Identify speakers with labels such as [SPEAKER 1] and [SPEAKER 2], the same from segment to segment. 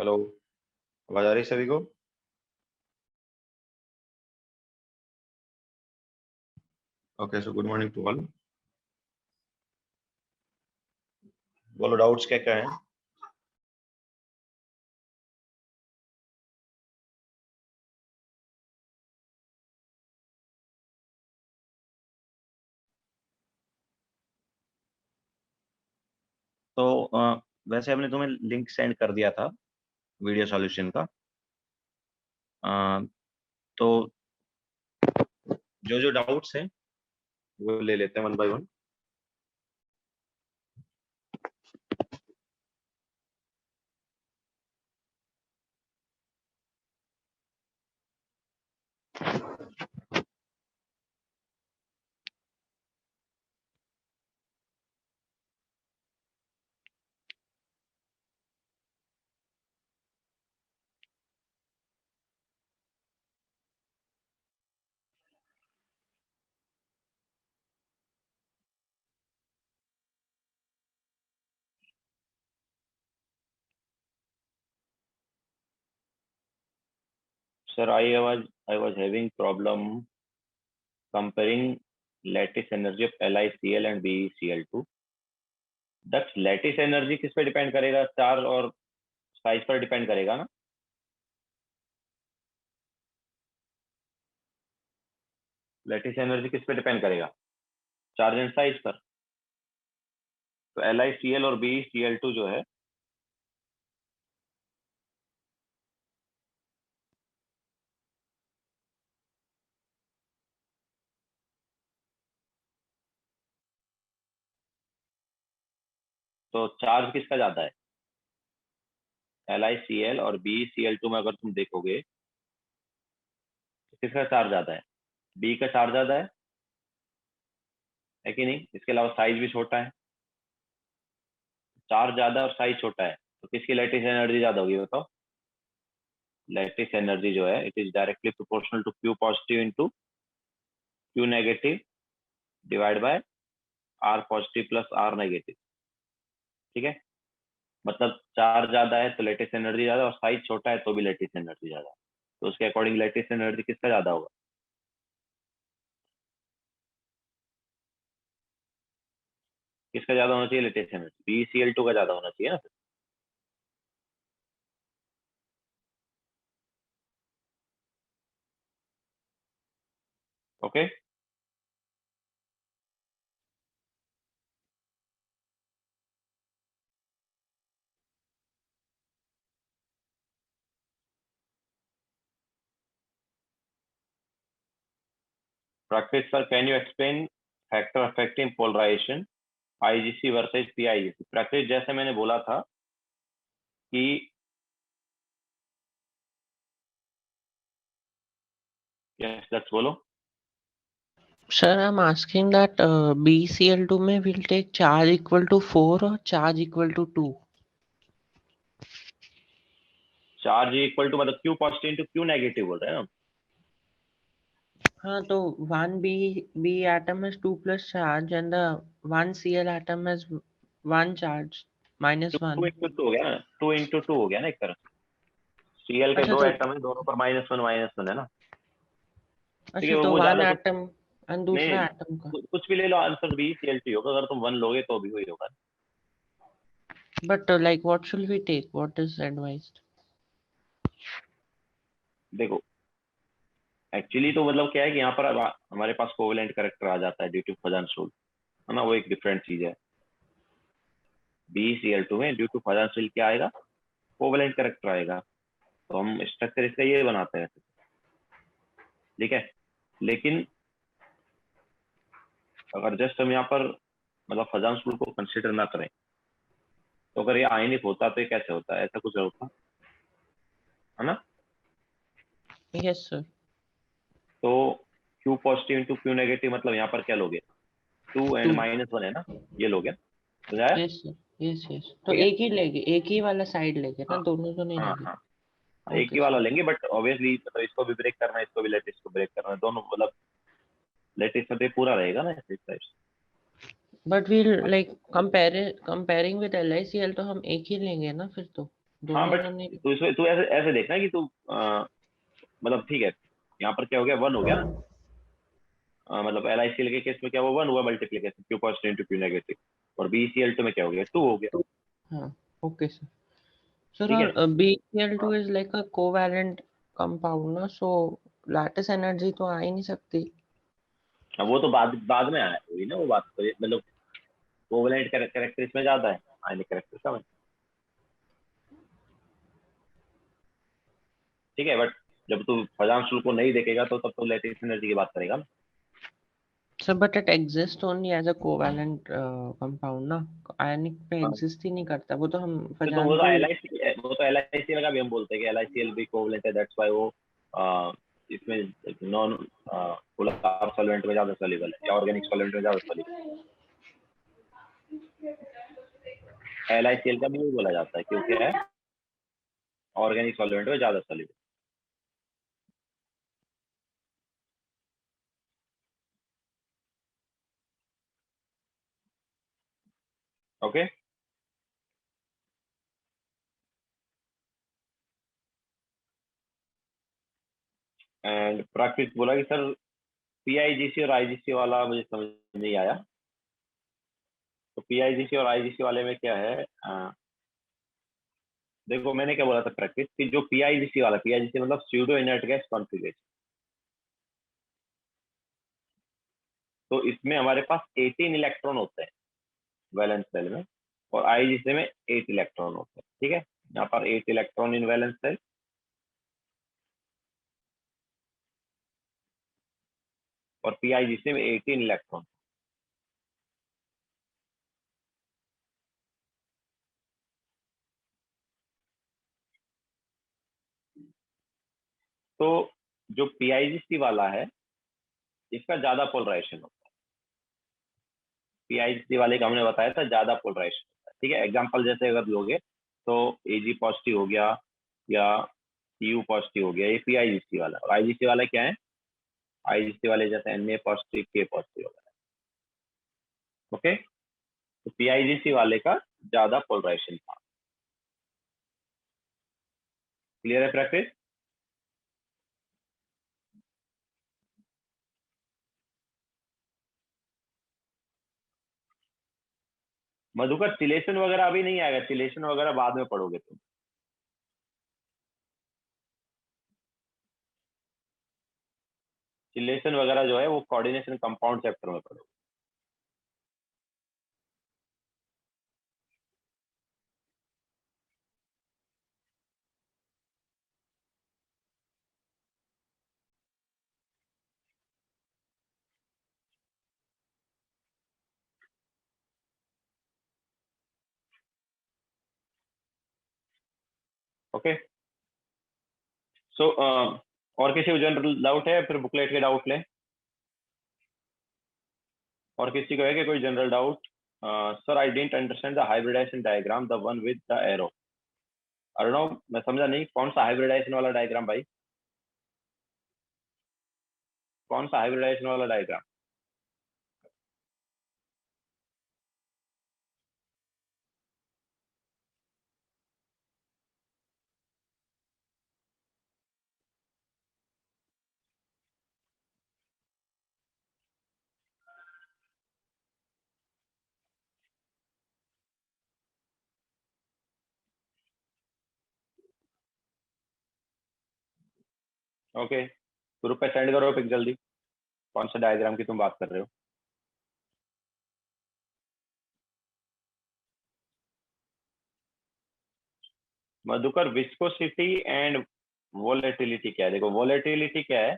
[SPEAKER 1] Hello, आवाज आ रही है सभी को? Okay, so good morning to all. बोलो, डाउट्स क्या क्या है? तो वैसे हमने तुम्हें लिंक सेंड कर दिया था वीडियो सॉल्यूशन का। तो जो जो डाउट्स हैं वो ले लेते हैं one by one. Sir, I was having problem comparing lattice energy of LiCl and BeCl2। That's lattice energy किस पे डिपेंड करेगा? चार्ज और साइज पर डिपेंड करेगा ना? लैटिस एनर्जी किस पे डिपेंड करेगा? चार्ज एंड साइज पर। तो LiCl और BeCl2 जो है, तो चार्ज किसका ज्यादा है? LiCl और BeCl2 में अगर तुम देखोगे तो किसका चार्ज ज्यादा है? बी का चार्ज ज्यादा है कि नहीं? इसके अलावा साइज भी छोटा है। चार्ज ज्यादा और साइज छोटा है तो किसकी लैटिस एनर्जी ज्यादा होगी बताओ? लैटिस एनर्जी जो है it is directly proportional to Q positive into Q negative divide by R positive plus R negative. ठीक है, मतलब चार्ज ज्यादा है तो लैटिस एनर्जी ज्यादा, और साइज छोटा है तो भी लैटिस एनर्जी ज्यादा। तो उसके अकॉर्डिंग लैटिस एनर्जी किसका ज्यादा होगा? किसका ज्यादा होना चाहिए लैटिस एनर्जी? BeCl2 का ज्यादा होना चाहिए ना। Okay, practice sir, can you explain factor affecting polarization IGC versus PIGC? Practice जैसे मैंने बोला था कि यस दैट्स बोलो।
[SPEAKER 2] Sir, I'm asking that BCl2 में will take charge equal to 4 or charge equal to 2?
[SPEAKER 1] Charge equal to मतलब q positive into Q negative बोल रहे हैं ना?
[SPEAKER 2] हाँ, तो 1B atom has 2 plus charge and the 1Cl atom has 1 charge minus
[SPEAKER 1] two
[SPEAKER 2] 1.
[SPEAKER 1] Into two हो गया ना, 2 इंटू 2 हो गया ना एक तरह। Cl के
[SPEAKER 2] अच्छा
[SPEAKER 1] दो
[SPEAKER 2] तो
[SPEAKER 1] एटम है, दोनों पर -1 है ना। ठीक है,
[SPEAKER 2] अच्छा तो
[SPEAKER 1] वो
[SPEAKER 2] वन
[SPEAKER 1] ज्यादा कुछ
[SPEAKER 2] एटम और दूसरा
[SPEAKER 1] नहीं,
[SPEAKER 2] एटम का।
[SPEAKER 1] कुछ भी ले लो, आंसर BeCl2 होगा। अगर तुम 1 लोगे तो भी वही होगा।
[SPEAKER 2] But like what should we take? What is advised?
[SPEAKER 1] देखो, एक्चुअली तो मतलब क्या है कि यहाँ पर अब हमारे पास कोवेलेंट करेक्टर आ जाता है ड्यू टू फजन्स रूल, है ना। वो एक डिफरेंट चीज है। BeCl2 में ड्यू टू फजन्स रूल क्या आएगा? कोवेलेंट करेक्टर आएगा। तो हम स्ट्रक्चर इसका ये बनाते हैं, ठीक है। लेकिन अगर जस्ट हम यहाँ पर मतलब फजन्स रूल को कंसिडर ना करें तो अगर ये आयनिक होता तो ये कैसे होता है? ऐसा कुछ होता है ना।
[SPEAKER 2] Yes, sir.
[SPEAKER 1] तो Q positive into Q negative मतलब यहाँ पर क्या लोगे? 2 एंड
[SPEAKER 2] 2.
[SPEAKER 1] -1 है ना, ये लोगे। बुझाया?
[SPEAKER 2] Yes, sir. Yes, yes. तो
[SPEAKER 1] ठीक है।
[SPEAKER 2] एक ही लेंगे, एक ही वाला साइड लेंगे ना,
[SPEAKER 1] हाँ
[SPEAKER 2] दोनों तो नहीं
[SPEAKER 1] हाँ
[SPEAKER 2] लेंगे।
[SPEAKER 1] हाँ, एक
[SPEAKER 2] Okay,
[SPEAKER 1] ही वाला
[SPEAKER 2] sir.
[SPEAKER 1] लेंगे, बट ऑब्वियसली मतलब इसको भी ब्रेक करना है, इसको भी लेटिस को ब्रेक करना है, दोनों मतलब लेटिस में तो ये पूरा रहेगा ना इस टाइप से।
[SPEAKER 2] But we'll like comparing with LICL तो हम एक ही लेंगे ना फिर तो।
[SPEAKER 1] हाँ
[SPEAKER 2] दोनों
[SPEAKER 1] बट
[SPEAKER 2] जने।
[SPEAKER 1] तू इसमें तू ऐसे ऐसे देखना कि तू मतलब ठीक है, यहाँ पर क्या हो गया, 1 हो गया ना। मतलब LICL के केस में क्या हुआ, 1 हुआ multiplication, Q positive into Q negative. और BCl2 में क्या हो गया, 2 हो गया।
[SPEAKER 2] हाँ, ओके सर। सर
[SPEAKER 1] ठीक
[SPEAKER 2] और
[SPEAKER 1] है।
[SPEAKER 2] BCl2
[SPEAKER 1] हाँ,
[SPEAKER 2] is like a covalent compound ना, सो लैटिस एनर्जी तो आ ही नहीं सकती।
[SPEAKER 1] अब वो तो बाद बाद में आया हुई ना वो बात, तो मतलब कोवलेंट कैरेक्टर इसमें ज्यादा है, आयनिक कैरेक्टर कम है। ठीक है, बट जब तू फजांशुल को नहीं देखेगा तो तब तो लैटिस एनर्जी की बात करेगा ना।
[SPEAKER 2] Sir but it exist only as a covalent compound ना, आयनिक पे
[SPEAKER 1] हाँ,
[SPEAKER 2] एग्जिस्ट ही नहीं करता वो, तो हम
[SPEAKER 1] तो वो
[SPEAKER 2] फजान
[SPEAKER 1] तो
[SPEAKER 2] को ही।
[SPEAKER 1] LICL का भी हम बोलते हैं कि LICL भी कोवलेंट है, दैट्स व्हाई वो इसमें नॉन पोलर सॉल्वेंट में ज्यादा सॉल्युबल है या ऑर्गेनिक सॉल्वेंट में ज्यादा सॉल्युबल है। LICL का भी यही बोला जाता है क्योंकि है ऑर्गेनिक सॉल्वेंट में ज्यादा सॉल्युबल। ओके। एंड प्राकृत बोला कि सर PIGC और IGC वाला मुझे समझ नहीं आया। तो PIGC और IGC वाले में क्या है, देखो मैंने क्या बोला था प्रैक्टिस कि जो PIGC वाला, PIGC मतलब स्यूडो इनर्ट गैस कॉन्फिगरेशन, तो इसमें हमारे पास 18 इलेक्ट्रॉन होते हैं वैलेंस सेल में, और IGC में 8 इलेक्ट्रॉन होते हैं। ठीक है, यहाँ पर 8 इलेक्ट्रॉन इन वैलेंस सेल और PIGC में 18 इलेक्ट्रॉन। तो जो PIGC वाला है इसका ज्यादा पोलराइजेशन होता है। PIGC वाले का हमने बताया था ज्यादा पोलराइजेशन होता है। ठीक है, एग्जाम्पल जैसे अगर लोगे तो Ag पॉजिटिव हो गया या Cu पॉजिटिव हो गया, ये PIGC वाला। और IGC वाला क्या है, IGC वाले जैसे Na पॉजिटिव, K पॉजिटिव वगैरह। ओके, तो PIGC वाले का ज्यादा पोलराइजेशन था। क्लियर है प्रैक्टिस? मधुकर चिलेशन वगैरह अभी नहीं आएगा, चिलेशन वगैरह बाद में पढ़ोगे तुम। चिलेशन वगैरह जो है वो कोऑर्डिनेशन कंपाउंड चैप्टर में पढ़ोगे। ओके, सो और किसी को जनरल डाउट है, फिर बुकलेट के डाउट ले। और किसी को है कि कोई general doubt? Sir I didn't understand the hybridisation diagram, the one with the arrow. Arnav, मैं समझा नहीं, कौन सा हाइब्रिडाइजेशन वाला डायग्राम भाई? कौन सा हाइब्रिडाइजेशन वाला डायग्राम? ओके, ग्रुप पे सेंड करो पिक जल्दी, कौन सा डायग्राम की तुम बात कर रहे हो। मधुकर, विस्कोसिटी एंड वोलेटिलिटी क्या है? देखो वोलेटिलिटी क्या है,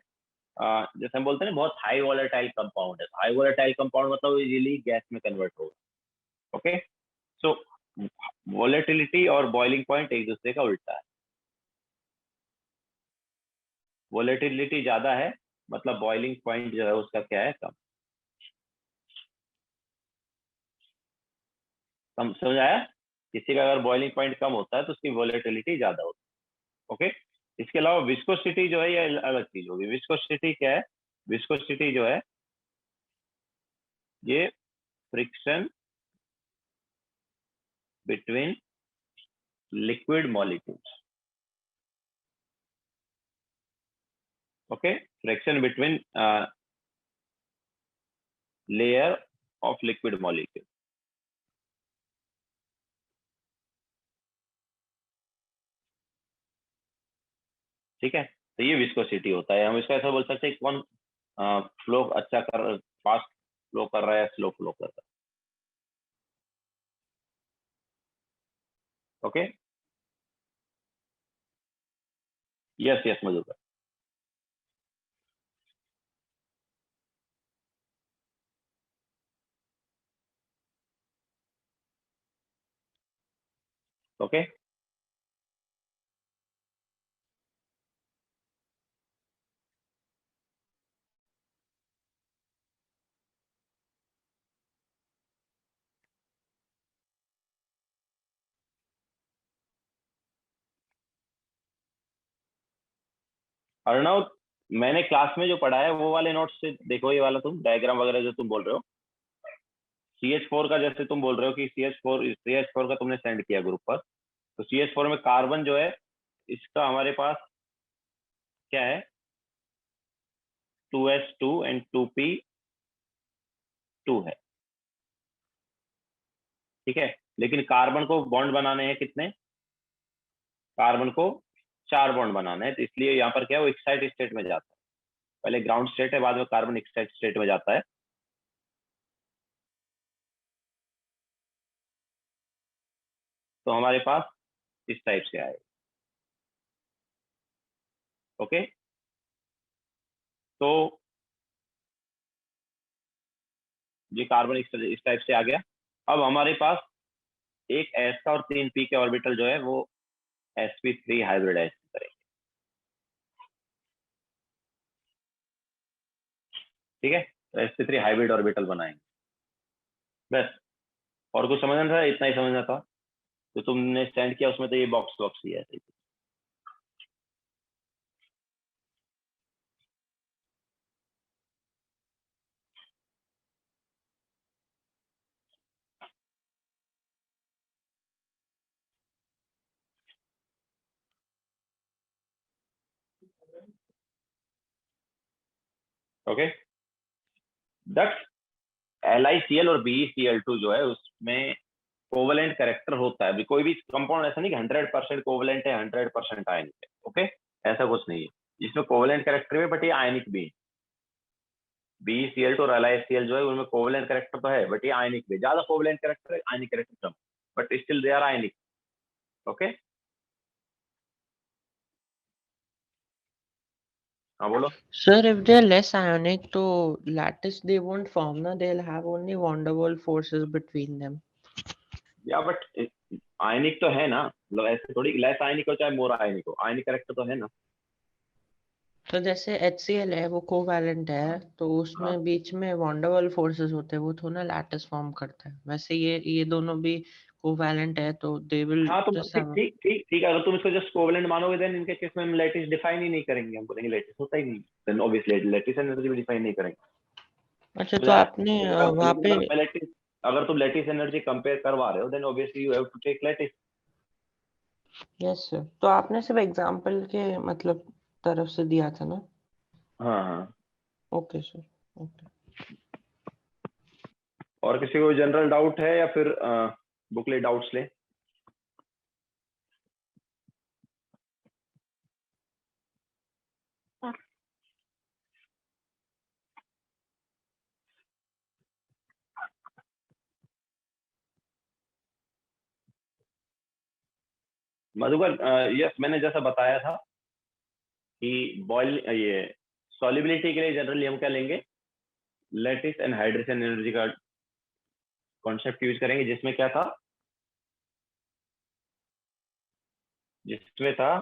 [SPEAKER 1] जैसे हम बोलते हैं ना बहुत हाई वोलेटाइल कंपाउंड है, हाई वोलेटाइल कंपाउंड मतलब इजीली गैस में कन्वर्ट होगा। ओके, सो वोलेटिलिटी और बॉइलिंग पॉइंट एक दूसरे का उल्टा है। वोलेटिलिटी ज्यादा है मतलब बॉइलिंग पॉइंट जो है उसका क्या है, कम। कम समझ आया? किसी का अगर बॉइलिंग पॉइंट कम होता है तो उसकी वोलेटिलिटी ज्यादा होती है। ओके, इसके अलावा विस्कोसिटी जो है ये अलग चीज होगी। विस्कोसिटी क्या है? विस्कोसिटी जो है ये friction between liquid molecules. Okay, friction between layer of liquid molecule. ठीक है, तो ये विस्कोसिटी होता है। हम इसको ऐसा बोल सकते हैं कौन फ्लो अच्छा कर, फास्ट फ्लो कर रहा है, स्लो फ्लो कर रहा है। Okay, yes yes Madhukar. Okay, Arnav, मैंने क्लास में जो पढ़ा है वो वाले नोट्स से देखो, ये वाला तुम डायग्राम वगैरह जो तुम बोल रहे हो, CH4 का जैसे तुम बोल रहे हो कि CH4 का तुमने सेंड किया ग्रुप पर, तो CH4 में कार्बन जो है इसका हमारे पास क्या है, 2s2 एंड 2p2 है। ठीक है, लेकिन कार्बन को बॉन्ड बनाने हैं कितने, कार्बन को 4 बॉन्ड बनाना है, तो इसलिए यहाँ पर क्या है, वो एक्साइट स्टेट में जाता है। पहले ग्राउंड स्टेट है, बाद में कार्बन एक्साइट स्टेट में जाता है। तो हमारे पास इस टाइप से आएगा। ओके, तो ये कार्बन इस टाइप से आ गया। अब हमारे पास एक S का और 3 P के ऑर्बिटल जो है वो sp3 हाइब्रिडाइज करेंगे। ठीक है, तो sp3 हाइब्रिड ऑर्बिटल बनाएंगे बस। और कुछ समझना था, इतना ही समझना था। तो तुमने सेंड किया उसमें तो ये बॉक्स बॉक्स ही है। ओके, दट LiCl और BeCl2 जो है उसमें कोवेलेंट कैरेक्टर होता है। अभी कोई भी कंपाउंड ऐसा नहीं कि 100% कोवेलेंट है, 100% आयनिक है। ओके, ऐसा कुछ नहीं है। इसमें कोवेलेंट कैरेक्टर है बट ये आयनिक भी है। BeCl2 और LiCl जो है उनमें कोवेलेंट कैरेक्टर तो है बट ये आयनिक भी, ज्यादा कोवेलेंट कैरेक्टर है, आयनिक कैरेक्टर कम, but still they are ionic. Okay, हाँ बोलो।
[SPEAKER 2] Sir, if they're less ionic, तो lattice they won't form ना, they'll have only van der Waals forces between them.
[SPEAKER 1] या बट आयनिक तो है ना, मतलब ऐसे थोड़ी लेस आयनिक हो चाहे मोर आयनिक हो, आयनिक कैरेक्टर तो है ना।
[SPEAKER 2] तो जैसे HCl है वो कोवैलेंट है, तो
[SPEAKER 1] हाँ
[SPEAKER 2] उसमें बीच में van der Waals फोर्सेस होते हैं, वो थोड़ा लैटिस फॉर्म करता है। वैसे ये दोनों भी कोवैलेंट है, तो दे विल
[SPEAKER 1] हाँ, तो
[SPEAKER 2] जस्ट
[SPEAKER 1] ठीक
[SPEAKER 2] हैव।
[SPEAKER 1] ठीक ठीक ठीक है, अगर तुम इसको जस्ट कोवेलेंट मानोगे देन इनके केस में हम लैटिस डिफाइन ही नहीं करेंगे, हम बोलेंगे लैटिस होता ही नहीं, देन ऑब्वियसली लैटिस एनर्जी भी डिफाइन नहीं करेंगे।
[SPEAKER 2] अच्छा,
[SPEAKER 1] तो
[SPEAKER 2] तो
[SPEAKER 1] यार,
[SPEAKER 2] आपने वहाँ
[SPEAKER 1] लेकिन
[SPEAKER 2] पे।
[SPEAKER 1] अगर तुम लैटिस एनर्जी कंपेयर करवा रहे हो then obviously you have to take lattice.
[SPEAKER 2] Yes sir, तो आपने सिर्फ एग्जांपल के मतलब तरफ से दिया था ना।
[SPEAKER 1] हाँ हाँ,
[SPEAKER 2] ओके सर, ओके।
[SPEAKER 1] और किसी को जनरल डाउट है या फिर बुकलेट डाउट्स ले। मधुकर, यस, मैंने जैसा बताया था कि बॉयल ये सॉल्युबिलिटी के लिए जनरली हम क्या लेंगे, लैटिस एंड हाइड्रेशन एनर्जी का कॉन्सेप्ट यूज करेंगे, जिसमें क्या था, जिसमें था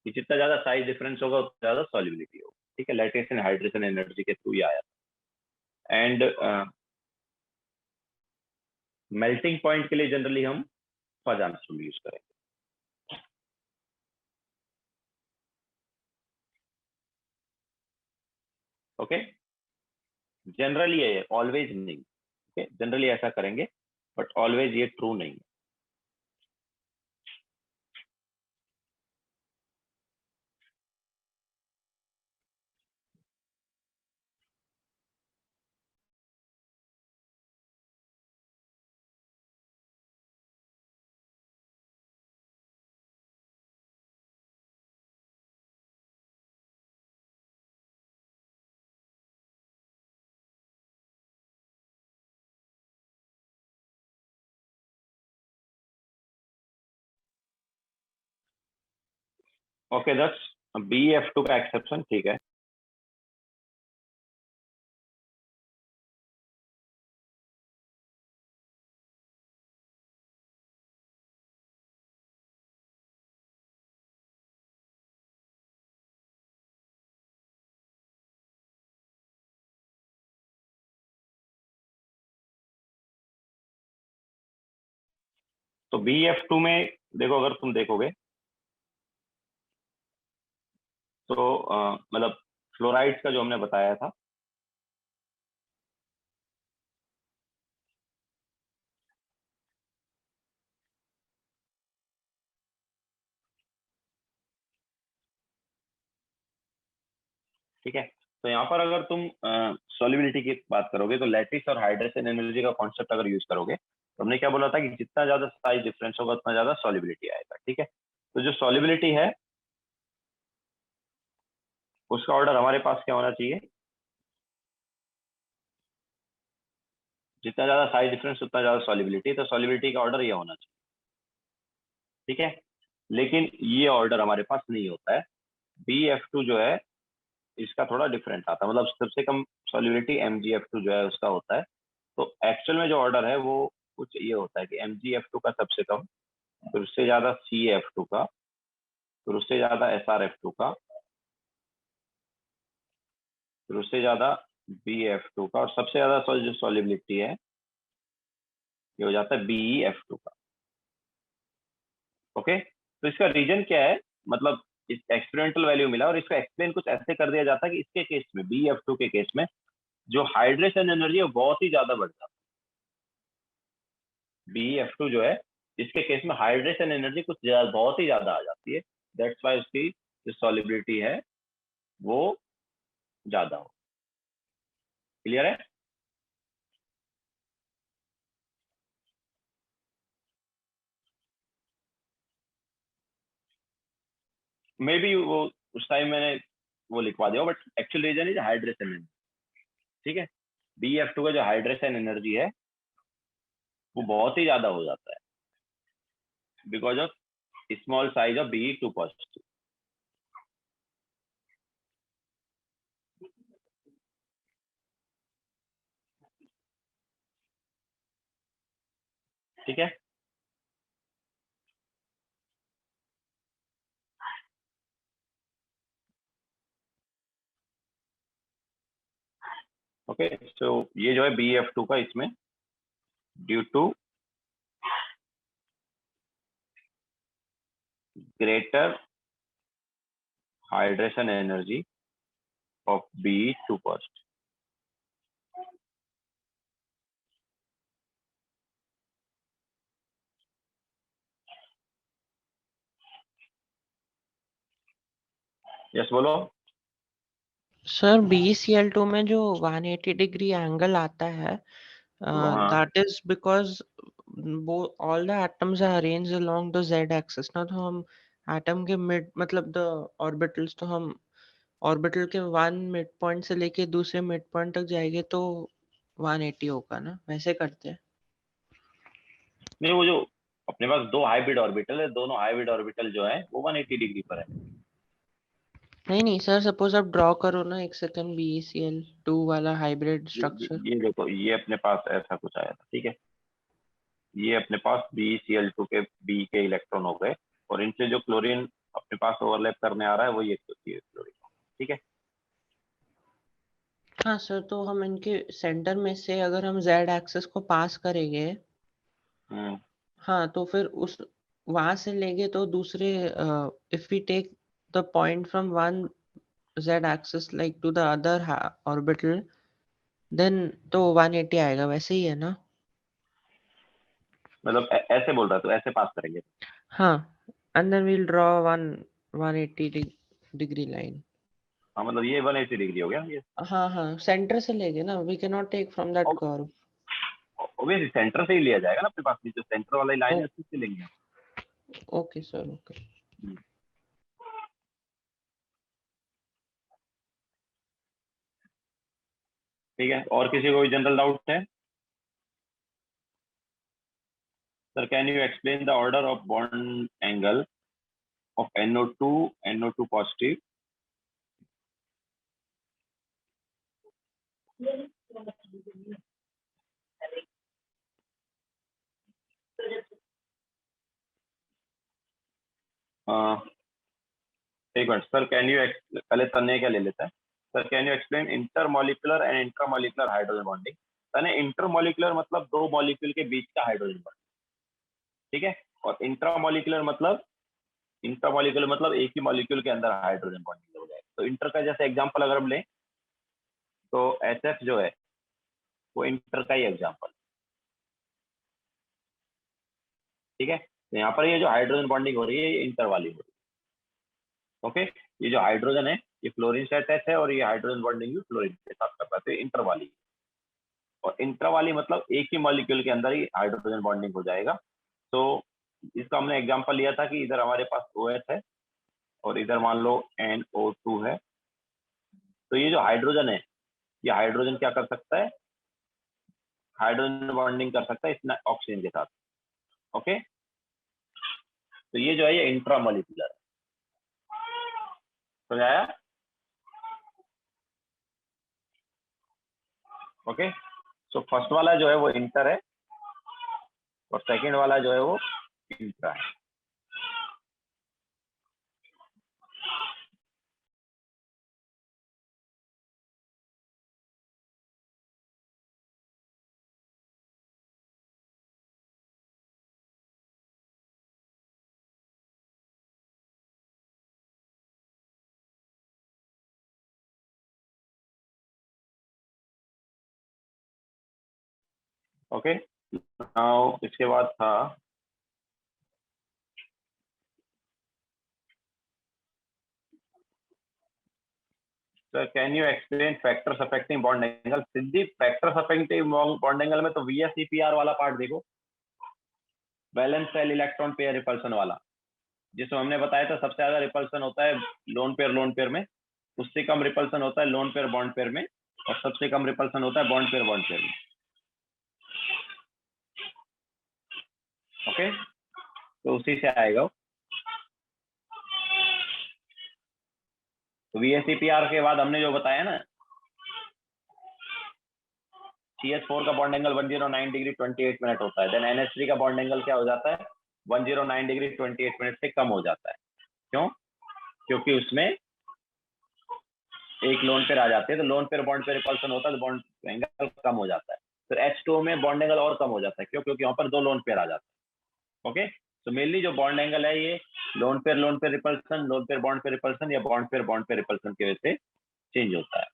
[SPEAKER 1] कि जितना ज्यादा साइज डिफरेंस होगा उतना ज्यादा सॉल्युबिलिटी होगा। ठीक है, लैटिस एंड हाइड्रेशन एनर्जी के थ्रू ही आया। एंड मेल्टिंग पॉइंट के लिए जनरली हम फजान्स रूल यूज करेंगे। ओके, जनरली है, ऑलवेज नहीं। ओके, जनरली ऐसा करेंगे बट ऑलवेज ये ट्रू नहीं है। ओके, दैट्स BF2 का एक्सेप्शन, ठीक है। तो BF2 में देखो, अगर तुम देखोगे तो मतलब फ्लोराइड्स का जो हमने बताया था, ठीक है। तो यहाँ पर अगर तुम सॉल्युबिलिटी की बात करोगे तो लैटिस और हाइड्रेशन एनर्जी का कॉन्सेप्ट अगर यूज करोगे तो हमने क्या बोला था कि जितना ज्यादा साइज डिफरेंस होगा उतना ज्यादा सॉल्युबिलिटी आएगा, ठीक है। तो जो सॉल्युबिलिटी है उसका ऑर्डर हमारे पास क्या होना चाहिए, जितना ज्यादा साइज डिफरेंस उतना ज्यादा सॉल्युबिलिटी, तो सॉल्युबिलिटी का ऑर्डर ये होना चाहिए, ठीक है। लेकिन ये ऑर्डर हमारे पास नहीं होता है। BF2 जो है इसका थोड़ा डिफरेंट आता है, मतलब सबसे कम सॉल्युबिलिटी MgF2 जो है उसका होता है। तो एक्चुअल में जो ऑर्डर है वो कुछ ये होता है कि MgF2 का सबसे कम, फिर उससे ज्यादा CF2 का, फिर उससे ज्यादा SrF2 का, फिर उससे ज्यादा BF2 का, और सबसे ज्यादा जो सॉल्युबिलिटी है ये हो जाता है BeF2 का। ओके, तो इसका रीजन क्या है, मतलब इस एक्सपेरिमेंटल वैल्यू मिला और इसका एक्सप्लेन कुछ ऐसे कर दिया जाता है कि इसके केस में, BeF2 के केस में जो हाइड्रेशन एनर्जी है वो बहुत ही ज्यादा बढ़ जाती है। BeF2 जो है इसके केस में हाइड्रेशन एनर्जी कुछ बहुत ही ज्यादा आ जाती है, दैट्स वाई उसकी जो सॉल्युबिलिटी है वो ज्यादा हो। क्लियर है? मे बी वो उस टाइम मैंने वो लिखवा दिया, but actual reason is hydration energy, ठीक है। BeF2 का जो हाइड्रेशन एनर्जी है वो बहुत ही ज्यादा हो जाता है because of small size of Be2 positive, ठीक है। ओके, सो ये जो है BeF2 का इसमें due to greater hydration energy of Be2 positive. Yes बोलो।
[SPEAKER 2] सर BeCl2 में जो 180 डिग्री एंगल आता है,
[SPEAKER 1] हाँ,
[SPEAKER 2] that is because all the atoms are arranged along the z axis ना, तो हम एटम के मिड मतलब द ऑर्बिटल्स, तो हम ऑर्बिटल के वन मिड पॉइंट से लेके दूसरे मिड पॉइंट तक जाएंगे तो 180 होगा ना, वैसे करते हैं।
[SPEAKER 1] नहीं, वो जो अपने पास दो हाइब्रिड ऑर्बिटल है, दोनों हाइब्रिड ऑर्बिटल जो है वो 180 डिग्री पर है।
[SPEAKER 2] नहीं नहीं सर, सपोज आप ड्रॉ करो ना एक सेकंड BeCl2 वाला हाइब्रिड स्ट्रक्चर।
[SPEAKER 1] ये देखो, ये अपने पास ऐसा कुछ आया था, ठीक है। ये अपने पास BeCl2 के B के इलेक्ट्रॉन हो गए और इनसे जो क्लोरीन अपने पास ओवरलैप करने आ रहा है वो ये क्लोरीन, ठीक है।
[SPEAKER 2] हाँ सर, तो हम इनके सेंटर में से अगर हम z एक्सिस को पास करेंगे,
[SPEAKER 1] हम्म,
[SPEAKER 2] हाँ, तो फिर उस वहां से लेंगे तो दूसरे, if we take the point from one z axis like to the other orbital, then तो 180 आएगा, वैसे ही है ना?
[SPEAKER 1] मतलब ऐसे बोल रहा है तो ऐसे पास करेंगे।
[SPEAKER 2] हाँ, and then we'll draw one 180 degree line.
[SPEAKER 1] हाँ, मतलब ये 180 डिग्री हो गया ये।
[SPEAKER 2] हाँ हाँ, सेंटर से लेंगे ना, we can not take from that curve.
[SPEAKER 1] Obviously centre से ही लिया जाएगा ना, अपने पास जो सेंटर वाली लाइन है उसी से लेंगे।
[SPEAKER 2] Okay sir, okay.
[SPEAKER 1] हम्म, ठीक है। और किसी को भी जनरल डाउट है? Sir, can you explain the order of bond angle of NO2 positive एक मिनट सर, कैन यू पहले तन्ने क्या ले लेता है sir, can you explain intermolecular and intramolecular hydrogen bonding. तने इंटरमोलिकुलर मतलब दो मॉलिक्यूल के बीच का हाइड्रोजन बॉन्डिंग, ठीक है, और इंट्रामोलिकुलर मतलब एक ही मॉलिक्यूल के अंदर हाइड्रोजन बॉन्डिंग हो जाए। तो इंटर का जैसे एग्जांपल अगर हम लें तो SF जो है वो इंटर का ही एग्जांपल, ठीक है। तो यहाँ पर ये जो हाइड्रोजन बॉन्डिंग हो रही है ये इंटर वाली हो रही है, ओके। ये जो हाइड्रोजन है ये फ्लोरीन से अटैच है और ये हाइड्रोजन बॉन्डिंग भी फ्लोरीन के साथ कर पाते हैं, इंटर वाली। और इंटर वाली मतलब एक ही मॉलिक्यूल के अंदर ही हाइड्रोजन बॉन्डिंग हो जाएगा। तो इसका हमने एग्जांपल लिया था कि इधर हमारे पास OH है और इधर मान लो NO2 है। तो ये जो हाइड्रोजन है ये हाइड्रोजन क्या कर सकता है, हाइड्रोजन बॉन्डिंग कर सकता है इस ऑक्सीजन के साथ, ओके। तो ये जो है ये इंट्रामोलिकुलर समझाया, ओके। सो फर्स्ट वाला जो है वो इंटर है और सेकंड वाला जो है वो इंट्रा है। ओके, नाउ इसके बाद था can you explain factors affecting bond angle. Siddhi factors affecting bond angle में तो VSEPR वाला पार्ट देखो, balance cell electron pair repulsion वाला, जिसमें हमने बताया था सबसे ज्यादा रिपल्सन होता है लोन पेयर में, उससे कम रिपल्सन होता है लोन पेयर बॉन्ड पेयर में, और सबसे कम रिपल्सन होता है बॉन्ड पेयर में, ओके। तो उसी से आएगा। तो VSEPR के बाद हमने जो बताया ना, CH4 का बॉन्ड एंगल 109 डिग्री 28 मिनट होता है, देन NH3 का बॉन्ड एंगल क्या हो जाता है 109 डिग्री 28 मिनट से कम हो जाता है। क्यों? क्योंकि उसमें एक लोन पेयर आ जाते हैं, तो lone pair bond pair repulsion होता है तो बॉन्ड एंगल कम हो जाता है। फिर H2 में बॉन्ड एंगल और कम हो जाता है, क्यों? क्योंकि वहां पर दो लोन पेयर आ जाते हैं, ओके। तो मेनली जो बॉन्ड एंगल है ये lone pair repulsion, loan pair bond pair repulsion या बॉन्ड पेयर रिपल्सन की वजह से चेंज होता है,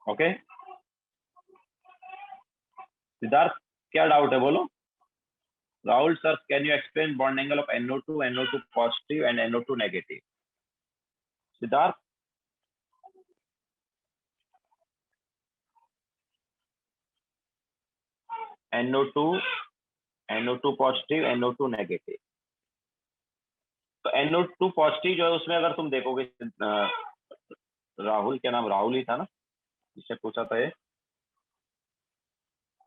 [SPEAKER 1] ओके। सिद्धार्थ क्या डाउट है बोलो। Rahul sir, can you explain bond angle of NO2 positive and NO2 negative. Siddharth NO2 positive NO2 negative. तो NO2 पॉजिटिव जो है उसमें अगर तुम देखोगे राहुल, क्या नाम राहुल ही था ना जिससे पूछा था ये,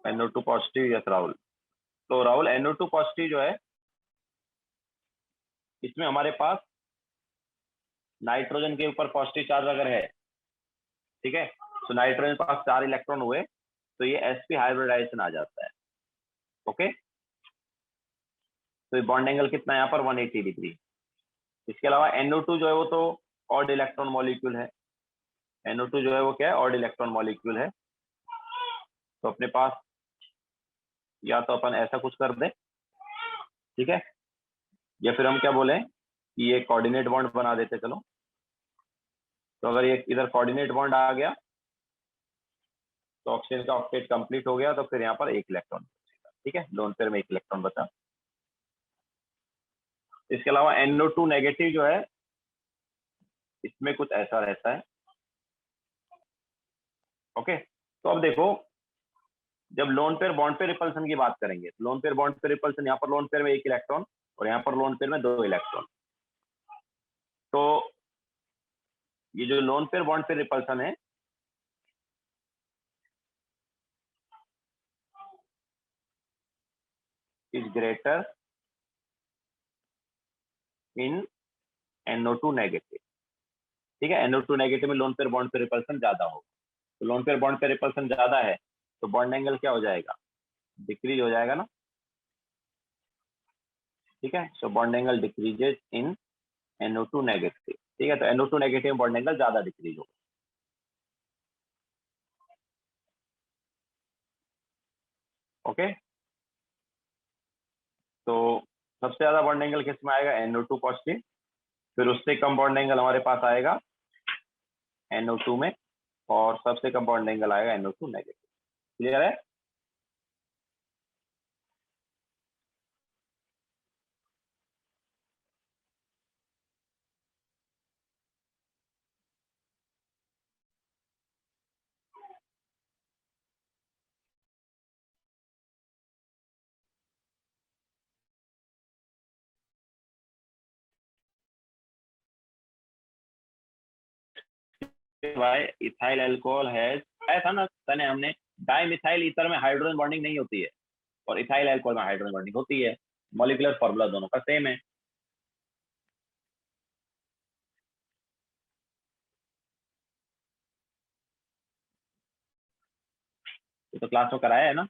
[SPEAKER 1] NO2 पॉजिटिव, यस राहुल। तो राहुल NO2 पॉजिटिव जो है इसमें हमारे पास नाइट्रोजन के ऊपर पॉजिटिव चार्ज अगर है, ठीक है, तो नाइट्रोजन के पास 4 इलेक्ट्रॉन हुए तो ये sp हाइब्रिडाइजेशन आ जाता है, ओके। तो बॉन्ड एंगल कितना है यहाँ पर 180 डिग्री। इसके अलावा NO2 जो है वो तो ऑड इलेक्ट्रॉन मॉलिक्यूल है, NO2 जो है वो क्या है ऑड इलेक्ट्रॉन मॉलिक्यूल है। तो अपने पास या तो अपन ऐसा कुछ कर दें, ठीक है, या फिर हम क्या बोले कि ये कोऑर्डिनेट बॉन्ड बना देते चलो। तो अगर ये इधर कोऑर्डिनेट बॉन्ड आ गया तो ऑक्सीजन का ऑक्टेट कंप्लीट हो गया, तो फिर यहाँ पर एक इलेक्ट्रॉन, ठीक है, लोन पेयर में एक इलेक्ट्रॉन बचा। इसके अलावा NO2 नेगेटिव जो है इसमें कुछ ऐसा रहता है, ओके। तो अब देखो जब loan pair bond pair repulsion की बात करेंगे, loan pair bond pair repulsion, यहाँ पर लोन पेयर में एक इलेक्ट्रॉन और यहाँ पर लोन पेयर में 2 इलेक्ट्रॉन। तो ये जो lone pair bond pair repulsion है is greater in NO2 negative. ठीक है, NO2 नेगेटिव में lone pair bond pair repulsion ज्यादा होगा, तो lone pair bond pair repulsion ज्यादा है तो बॉन्ड एंगल क्या हो जाएगा, डिक्रीज हो जाएगा ना। ठीक है, सो बॉन्ड एंगल डिक्रीजेज इन NO2 नेगेटिव। ठीक है, तो NO2 नेगेटिव में बॉन्ड एंगल ज्यादा डिक्रीज होगा। ओके, तो सबसे ज्यादा बॉन्ड एंगल किस में आएगा, NO2 पॉजिटिव। फिर उससे कम बॉन्ड एंगल हमारे पास आएगा NO2 में, और सबसे कम बॉन्ड एंगल आएगा NO2 नेगेटिव। क्लियर है। भाई इथाइल अल्कोहल है, ऐसा ना तने हमने डाई मिथाइल ईथर में हाइड्रोजन बॉन्डिंग नहीं होती है और इथाइल अल्कोहल में हाइड्रोजन बॉन्डिंग होती है, मॉलिक्यूलर फॉर्मूला दोनों का सेम है। ये तो क्लास में कराया है ना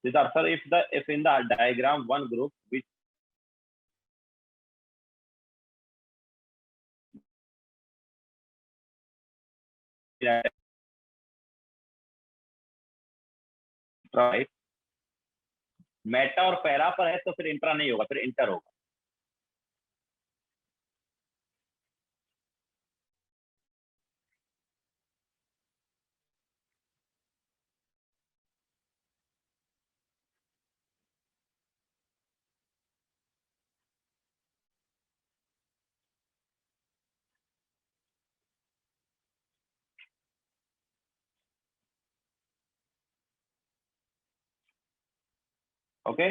[SPEAKER 1] Siddharth sir. If in the diagram one group which Meta और पैरा पर है तो फिर इंट्रा नहीं होगा, फिर इंटर होगा। ओके,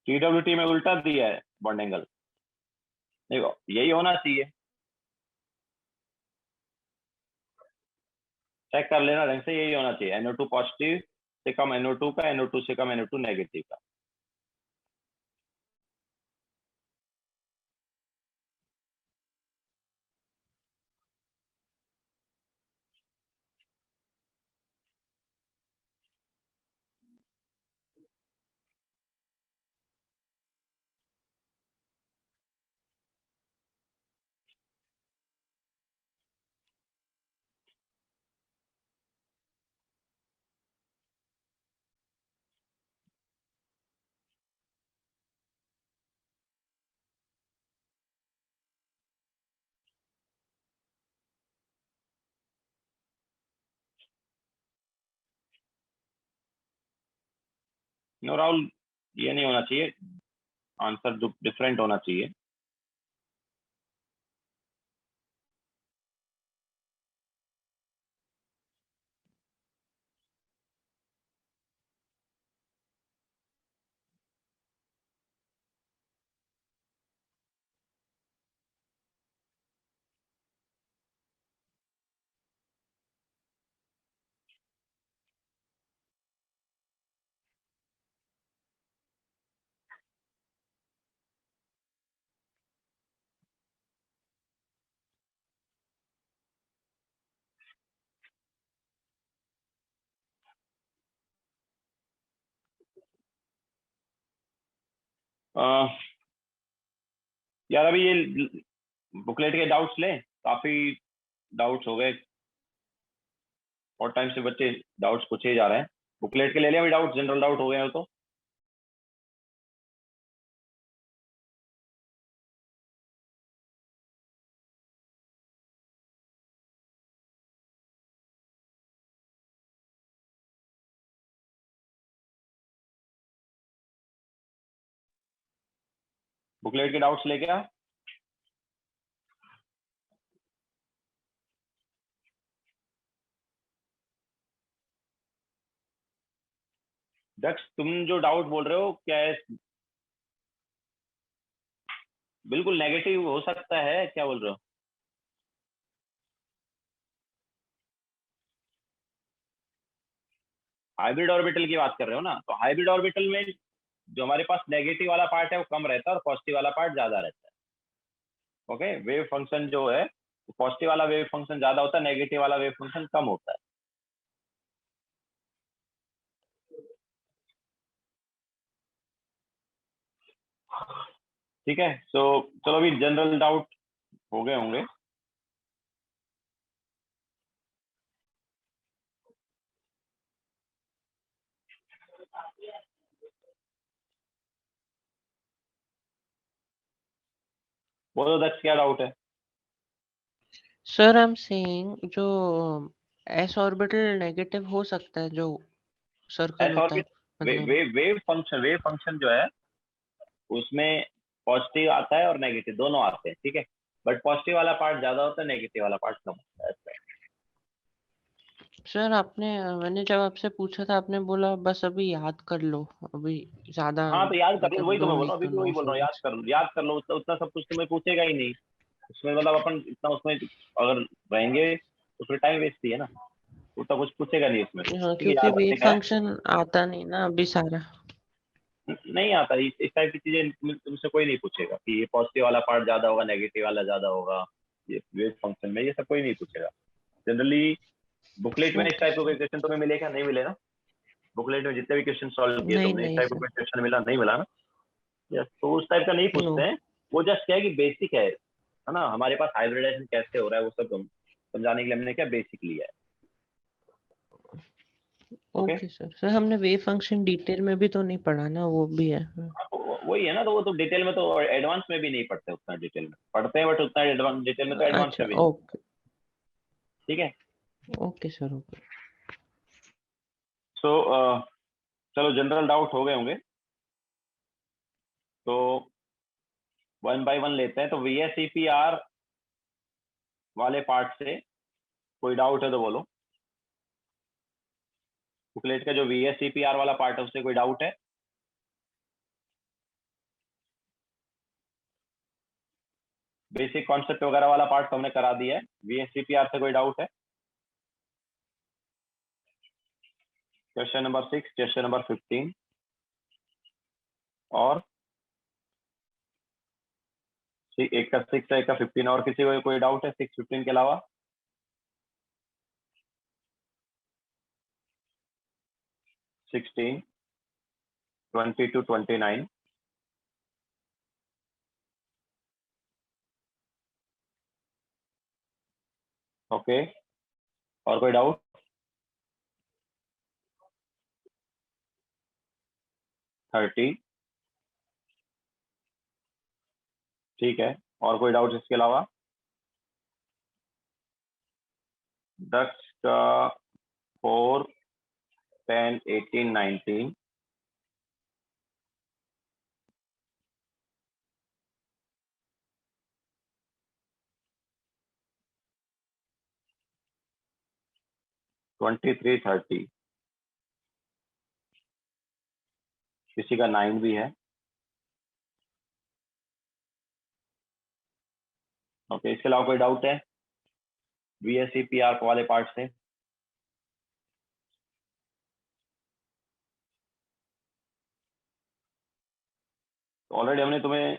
[SPEAKER 1] TWT में उल्टा दिया है बॉन्ड एंगल, देखो यही होना चाहिए, चेक कर लेना ढंग से, यही होना चाहिए NO2 पॉजिटिव से कम NO2 का, NO2 से कम NO2 नेगेटिव का। नो राहुल, ये नहीं होना चाहिए, आंसर डिफरेंट होना चाहिए। यार अभी ये बुकलेट के डाउट्स ले, काफी डाउट्स हो गए, और टाइम से बच्चे डाउट्स पूछे जा रहे हैं। बुकलेट के ले लिया अभी डाउट, जनरल डाउट हो गए हो तो। बुकलेट के डाउट्स लेके आ। दक्ष, तुम जो डाउट बोल रहे हो क्या है? बिल्कुल नेगेटिव हो सकता है, क्या बोल रहे हो? हाइब्रिड ऑर्बिटल की बात कर रहे हो ना? तो हाइब्रिड ऑर्बिटल में जो हमारे पास नेगेटिव वाला पार्ट है वो कम रहता है और पॉजिटिव वाला पार्ट ज्यादा रहता है। ओके, वेव फंक्शन जो है, पॉजिटिव वाला वेव फंक्शन ज्यादा होता है, नेगेटिव वाला वेव फंक्शन कम होता है। ठीक है, सो चलो अभी जनरल डाउट हो गए होंगे। बोलो दक्ष, क्या डाउट है?
[SPEAKER 2] सर आई एम सेइंग जो एस ऑर्बिटल नेगेटिव हो सकता है जो सर्कल
[SPEAKER 1] एस
[SPEAKER 2] होता है,
[SPEAKER 1] ऑर्बिट
[SPEAKER 2] मतलब
[SPEAKER 1] वेव फंक्शन जो है उसमें पॉजिटिव आता है और नेगेटिव दोनों आते हैं, ठीक है। बट पॉजिटिव वाला पार्ट ज्यादा होता है, नेगेटिव वाला पार्ट कम होता है।
[SPEAKER 2] सर आपने मैंने जब आपसे पूछा था आपने बोला बस अभी याद कर लो, अभी ज्यादा
[SPEAKER 1] हाँ तो याद कर लो,
[SPEAKER 2] मतलब
[SPEAKER 1] वही तो
[SPEAKER 2] दो
[SPEAKER 1] मैं बोल रहा
[SPEAKER 2] वीक
[SPEAKER 1] हूँ, अभी
[SPEAKER 2] तो
[SPEAKER 1] भी
[SPEAKER 2] नो
[SPEAKER 1] वही बोल रहा हूँ,
[SPEAKER 2] फीलिंग्स।
[SPEAKER 1] याद कर लो, उतना उतना सब कुछ तुम्हें पूछेगा ही नहीं उसमें, मतलब अपन इतना उसमें अगर रहेंगे तो फिर टाइम वेस्ट ही है ना, उतना कुछ पूछेगा नहीं उसमें,
[SPEAKER 2] हाँ,
[SPEAKER 1] ठीक है,
[SPEAKER 2] क्योंकि
[SPEAKER 1] याद
[SPEAKER 2] वेव
[SPEAKER 1] रखने का है।
[SPEAKER 2] फंक्शन आता नहीं ना अभी सारा।
[SPEAKER 1] नहीं आता, इस टाइप की चीजें तुमसे कोई नहीं पूछेगा कि ये पॉजिटिव वाला पार्ट ज्यादा होगा, नेगेटिव वाला ज्यादा होगा, ये वेव फंक्शन में ये सब कोई नहीं पूछेगा जनरली। बुकलेट में इस
[SPEAKER 2] ओके
[SPEAKER 1] टाइप का कोई
[SPEAKER 2] सर।
[SPEAKER 1] क्वेश्चन तुम्हें मिलेगा, नहीं मिलेगा? बुकलेट में जितने भी क्वेश्चन सॉल्व किए
[SPEAKER 2] नहीं
[SPEAKER 1] तुमने, इस
[SPEAKER 2] नहीं
[SPEAKER 1] टाइप का
[SPEAKER 2] सर,
[SPEAKER 1] कोई क्वेश्चन मिला, नहीं मिला ना? यस, तो उस टाइप का नहीं
[SPEAKER 2] नो।
[SPEAKER 1] पूछते हैं। वो जस्ट क्या है कि बेसिक है ना, हमारे पास हाइब्रिडाइजेशन कैसे हो रहा है वो सब समझाने के लिए हमने क्या बेसिक लिया है। Okay,
[SPEAKER 2] okay sir. सर हमने वेव फंक्शन डिटेल में भी तो नहीं पढ़ा ना, वो भी है।
[SPEAKER 1] वही है ना, तो वो तो डिटेल में तो एडवांस में भी नहीं पढ़ते, उतना डिटेल में पढ़ते हैं बट उतना एडवांस डिटेल में तो एडवांस
[SPEAKER 2] अच्छा,
[SPEAKER 1] में भी नहीं।
[SPEAKER 2] ओके।
[SPEAKER 1] ठीक है,
[SPEAKER 2] ओके सर, ओके।
[SPEAKER 1] सो चलो जनरल डाउट हो गए होंगे, तो वन बाय वन लेते हैं। तो VSEPR वाले पार्ट से कोई डाउट है तो बोलो। बुकलेट का जो VSEPR वाला पार्ट है उससे कोई डाउट है? बेसिक कॉन्सेप्ट वगैरह वाला पार्ट तो हमने करा दिया है। VSEPR से कोई डाउट है? क्वेश्चन नंबर 6, क्वेश्चन नंबर 15 और एक का 6 है, एक का 15, और किसी को कोई डाउट है 6 15 के अलावा? 16 20 to 29। ओके, और कोई डाउट? 30। ठीक है, और कोई डाउट इसके अलावा? दक्ष का 4 10 18 19। Twenty three 30। किसी का 9 भी है। ओके, इसके अलावा कोई डाउट है VSEPR वाले पार्ट से? तो ऑलरेडी हमने तुम्हें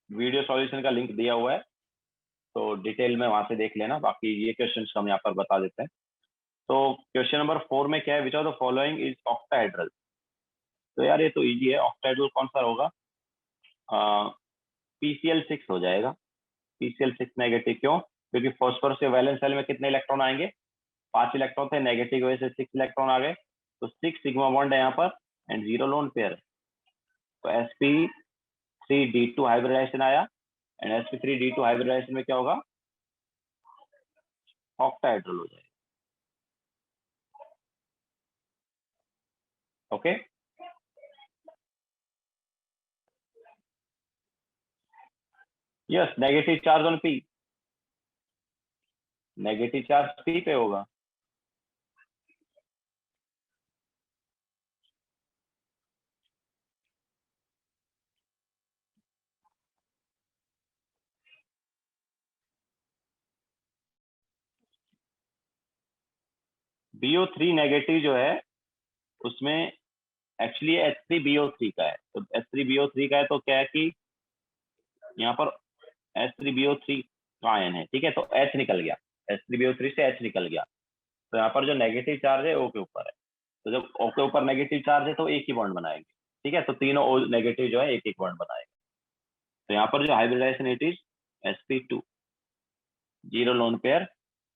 [SPEAKER 1] वीडियो सॉल्यूशन का लिंक दिया हुआ है, तो डिटेल में वहां से देख लेना। बाकी ये क्वेश्चन हम यहाँ पर बता देते हैं। तो क्वेश्चन नंबर 4 में क्या है, विच of the following is octahedral? तो यार ये तो इजी है, ऑक्टाहेड्रल कौन सा होगा? PCl6 हो जाएगा। PCl6 नेगेटिव क्यों? क्योंकि फॉस्फोरस के वैलेंस शेल में कितने इलेक्ट्रॉन आएंगे? 5 इलेक्ट्रॉन थे, नेगेटिव की वजह से 6 इलेक्ट्रॉन आ गए, तो 6 सिग्मा बॉन्ड है यहाँ पर एंड 0 लोन पेयर है। तो sp3d2 हाइब्रिडाइजेशन आया एंड sp3d2 हाइब्रिडाइजेशन में क्या होगा? ऑक्टाहेड्रल हो जाएगा। Okay, yes, negative charge on P, negative charge P पे होगा। BO3 नेगेटिव जो है उसमें एक्चुअली H3BO3 का है, तो H3BO3 का है तो क्या है कि यहाँ पर H3BO3 का आयन है, ठीक है, तो H निकल गया, H3BO3 से H निकल गया, तो यहाँ पर जो नेगेटिव चार्ज है O के ऊपर है, तो जब O के ऊपर नेगेटिव चार्ज है तो एक ही बॉन्ड बनाएंगे, ठीक है, तो तीनों O नेगेटिव जो है एक एक बॉन्ड बनाएंगे। तो यहाँ पर जो hybridisation it is sp2, 0 lone pair,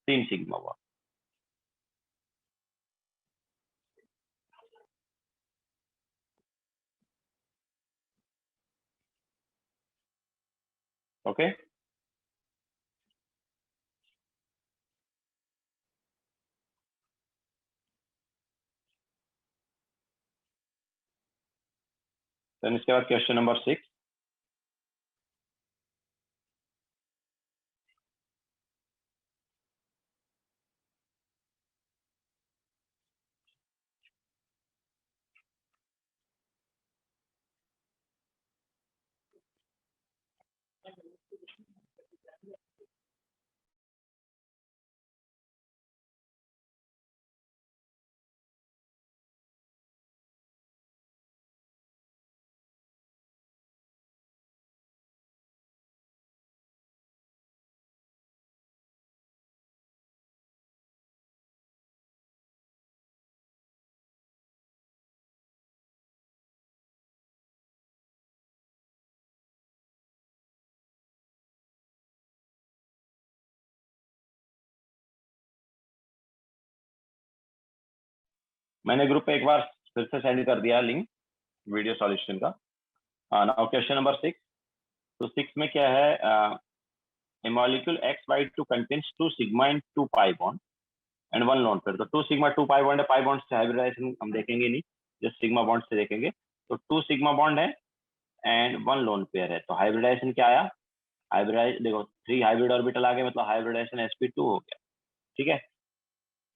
[SPEAKER 1] 3 sigma bond. Okay, तो इसके बाद क्वेश्चन नंबर 6। मैंने ग्रुप पे एक बार फिर से सेंड कर दिया लिंक वीडियो सॉल्यूशन का। Now question number 6। तो 6 में क्या है? a molecule XY2 contains 2 sigma and 2 pi bond and 1 lone pair। तो 2 sigma 2 pi bond है, pi bond से हाइब्रिडाइजेशन हम देखेंगे नहीं, जो सिग्मा बॉन्ड से देखेंगे। तो 2 सिग्मा बॉन्ड है एंड 1 लोन पेयर है, तो हाइब्रिडाइजेशन क्या आया? हाइब्रिडाइज देखो 3 हाइब्रिड ऑर्बिटल आ गए, मतलब हाइब्रिडाइजेशन sp2 हो गया, ठीक है।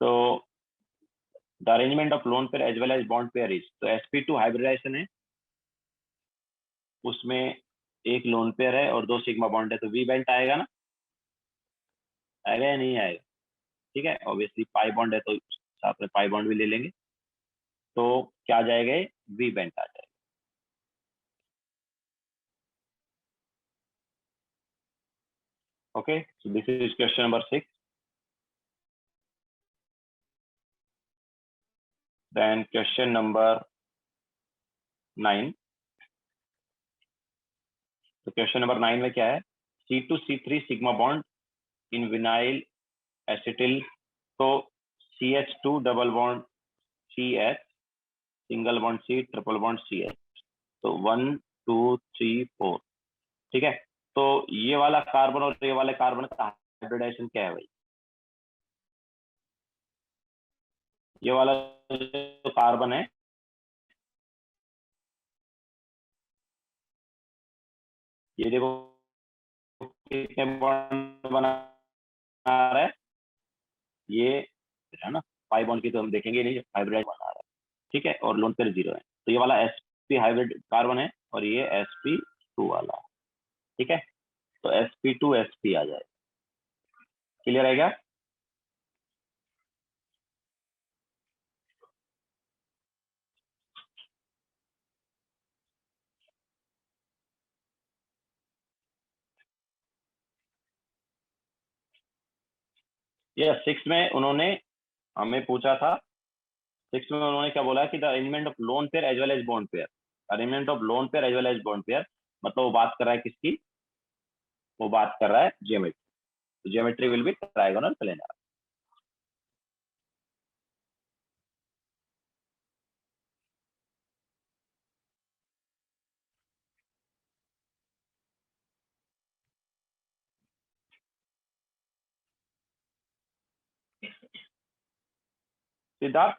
[SPEAKER 1] तो the arrangement of lone pair as well as bond pair is, तो sp2 हाइब्रिडाइजेशन है, उसमें एक लोन पेयर है और 2 सिग्मा बॉन्ड है, तो वी बेंट आएगा ना, आएगा या नहीं आएगा? ठीक है, ऑब्वियसली पाई बॉन्ड है तो साथ में पाई बॉन्ड भी ले लेंगे, तो क्या आ जाएगा? वी बेंट आ जाएगा। Okay, so this is question number 6। Then question number 9। तो क्वेश्चन नंबर 9 में क्या है? C2C3 sigma bond in vinyl acetyl, तो CH2 double bond CH, single bond C, triple bond CH, तो 1 2 3 4, ठीक है। तो ये वाला कार्बन और ये वाले कार्बन का हाइब्रिडाइजेशन क्या है भाई? ये वाला जो कार्बन है, ये देखो कितने बॉन्ड बना रहा है, ये है ना, पाई बॉन्ड की तो हम देखेंगे नहीं, हाइब्रिड बना रहा है, ठीक है, और लोन पेयर 0 है, तो ये वाला sp हाइब्रिड कार्बन है और ये sp2 वाला है, ठीक है, तो sp2 sp आ जाए। क्लियर है क्या? ये 6 में उन्होंने हमें पूछा था, 6 में उन्होंने क्या बोला कि the arrangement of lone pair as well as bond pair, arrangement of lone pair as well as bond pair, मतलब वो बात कर रहा है किसकी, वो बात कर रहा है geometry. Geometry will be trigonal planar. Siddharth,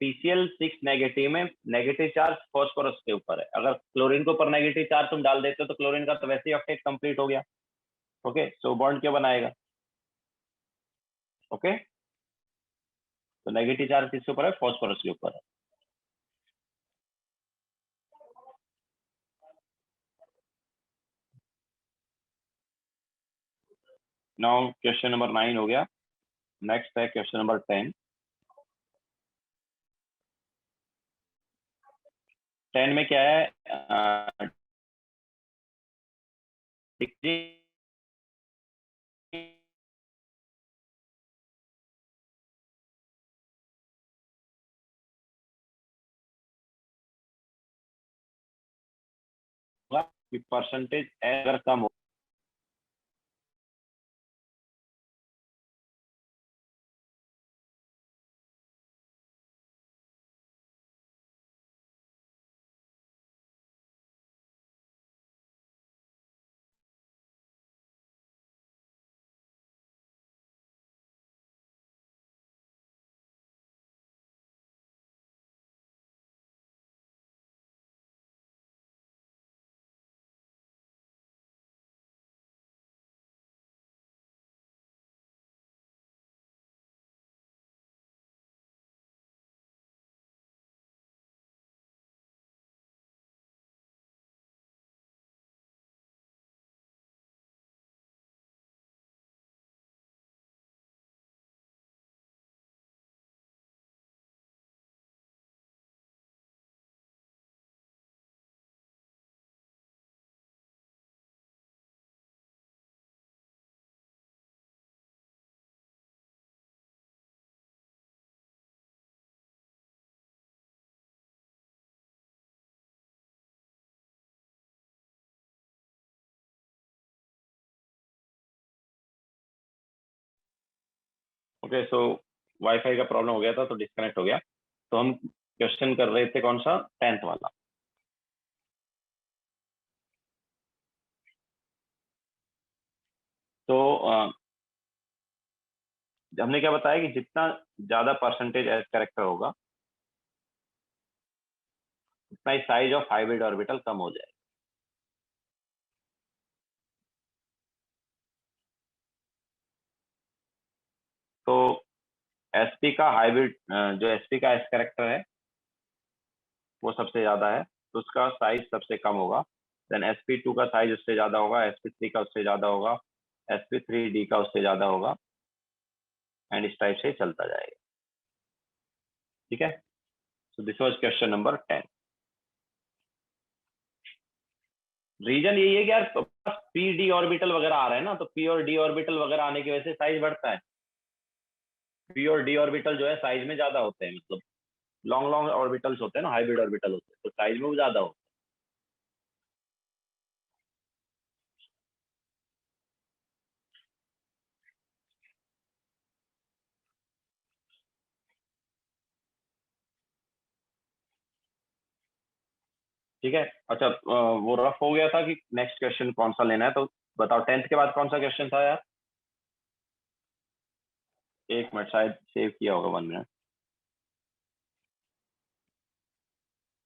[SPEAKER 1] PCl6 negative में नेगेटिव चार्ज फॉस्फोरस के ऊपर है। अगर क्लोरीन के ऊपर नेगेटिव चार्ज तुम डाल देते हो तो क्लोरीन का तो वैसे ही ऑक्टेट कंप्लीट हो गया। ओके, सो बॉन्ड क्यों बनाएगा? ओके, तो नेगेटिव चार्ज किसके ऊपर है? फॉस्फोरस के ऊपर है। नाउ क्वेश्चन नंबर 9 हो गया। नेक्स्ट है क्वेश्चन नंबर 10। 10 में क्या है? कि परसेंटेज अगर कम हो, ओके, सो वाईफाई का प्रॉब्लम हो गया था तो डिस्कनेक्ट हो गया। तो हम क्वेश्चन कर रहे थे कौन सा? 10th वाला। तो हमने क्या बताया कि जितना ज्यादा परसेंटेज एस कैरेक्टर होगा उतना ही साइज ऑफ हाइब्रिड ऑर्बिटल कम हो जाएगा। तो एसपी का हाइब्रिड, जो एसपी का एस कैरेक्टर है वो सबसे ज्यादा है, तो उसका साइज सबसे कम होगा। देन sp2 का साइज उससे ज्यादा होगा, sp3 का उससे ज्यादा होगा, sp3d का उससे ज्यादा होगा, एंड इस टाइप से चलता जाएगा। ठीक है, so this was question number 10। Reason यही है कि यार पी डी ऑर्बिटल वगैरह आ रहा है ना, तो पी और डी ऑर्बिटल वगैरह आने की वजह से साइज बढ़ता है। पी और डी ऑर्बिटल जो है साइज में ज्यादा होते हैं, मतलब लॉन्ग लॉन्ग ऑर्बिटल्स होते हैं ना, हाइब्रिड ऑर्बिटल होते हैं, तो साइज में वो ज्यादा होते हैं। ठीक है, अच्छा, वो रफ हो गया था कि नेक्स्ट क्वेश्चन कौन सा लेना है, तो बताओ 10th के बाद कौन सा क्वेश्चन था यार? एक मिनट, शायद सेव किया होगा, 1 मिनट।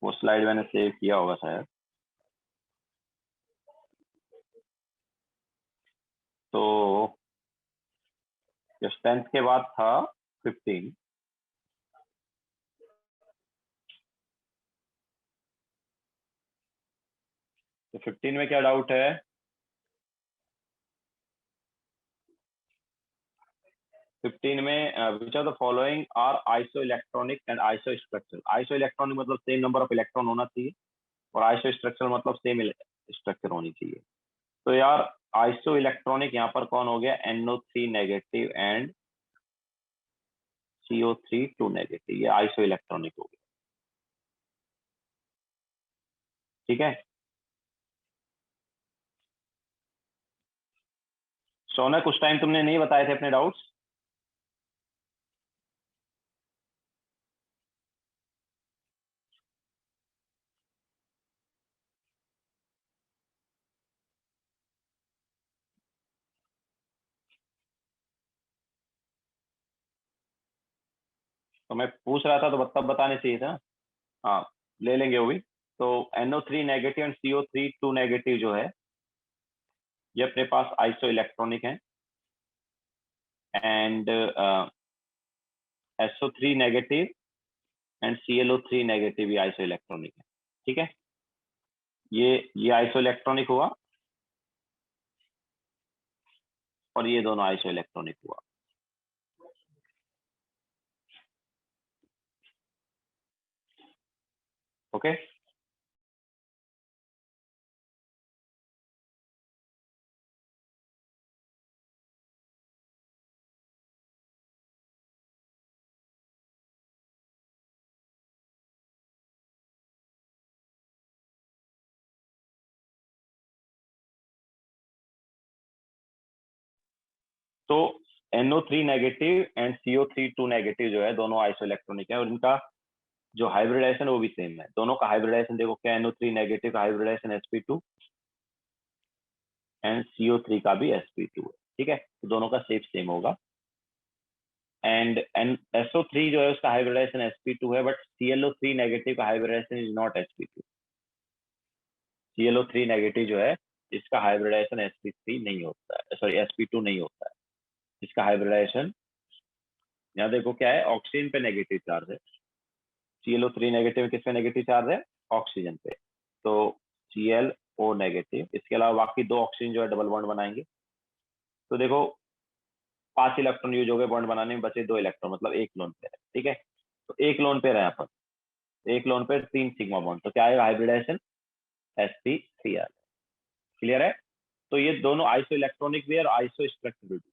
[SPEAKER 1] वो स्लाइड मैंने सेव किया होगा शायद। तो 10th के बाद था 15। तो 15 में क्या डाउट है? 15 में which are the following are isoelectronic and isostructural. Isoelectronic मतलब सेम नंबर ऑफ इलेक्ट्रॉन होना चाहिए, और आइसो स्ट्रक्चरल मतलब सेम स्ट्रक्चर होनी चाहिए। तो यार आइसो इलेक्ट्रॉनिक यहाँ पर कौन हो गया? NO3 negative and CO3 2 negative, ये आइसो इलेक्ट्रॉनिक हो गया। ठीक है, शौनक उस टाइम तुमने नहीं बताए थे अपने डाउट्स? तो मैं पूछ रहा था तो तब बताने चाहिए था। हाँ, ले लेंगे वो भी। तो NO3 negative and CO3 2 negative जो है, ये अपने पास आइसो इलेक्ट्रॉनिक है। And SO3 negative and ClO3 negative ये आइसो इलेक्ट्रॉनिक है। ठीक है, ये आइसो इलेक्ट्रॉनिक हुआ और ये दोनों आइसो इलेक्ट्रॉनिक हुआ। ओके, तो NO3 negative and CO3 2 negative जो है, दोनों आइसो इलेक्ट्रॉनिक है और इनका जो हाइब्रिडाइजेशन वो भी सेम है। दोनों का हाइब्रिडाइजेशन देखो क्या, NO3 नेगेटिव का हाइब्रिडाइजेशन sp2 एंड CO3 का भी sp2 है। ठीक है, तो दोनों का शेप सेम होगा। एंड SO3 जो है उसका हाइब्रिडाइजेशन sp2 है, बट ClO3 नेगेटिव का hybridisation is not sp2। ClO3 negative जो है इसका हाइब्रिडाइजेशन sp3 नहीं होता है, सॉरी sp2 नहीं होता है। इसका हाइब्रिडाइजेशन यहाँ देखो क्या है, ऑक्सीजन पे नेगेटिव चार्ज है। ClO3 नेगेटिव किस पे नेगेटिव चार्ज है? ऑक्सीजन पे। तो ClO नेगेटिव, इसके अलावा बाकी दो ऑक्सीजन जो है डबल बॉन्ड बनाएंगे। तो देखो 5 इलेक्ट्रॉन यूज हो गए बॉन्ड बनाने में, बचे 2 इलेक्ट्रॉन, मतलब एक लोन पेयर है। ठीक है, तो एक लोन पेयर है यहाँ पर, एक लोन पेयर 3 सिग्मा बॉन्ड, तो क्या आएगा हाइब्रिडाइजेशन? sp3r। क्लियर है? तो ये दोनों आइसो इलेक्ट्रॉनिक भी है और आइसो स्ट्रक्चरल भी,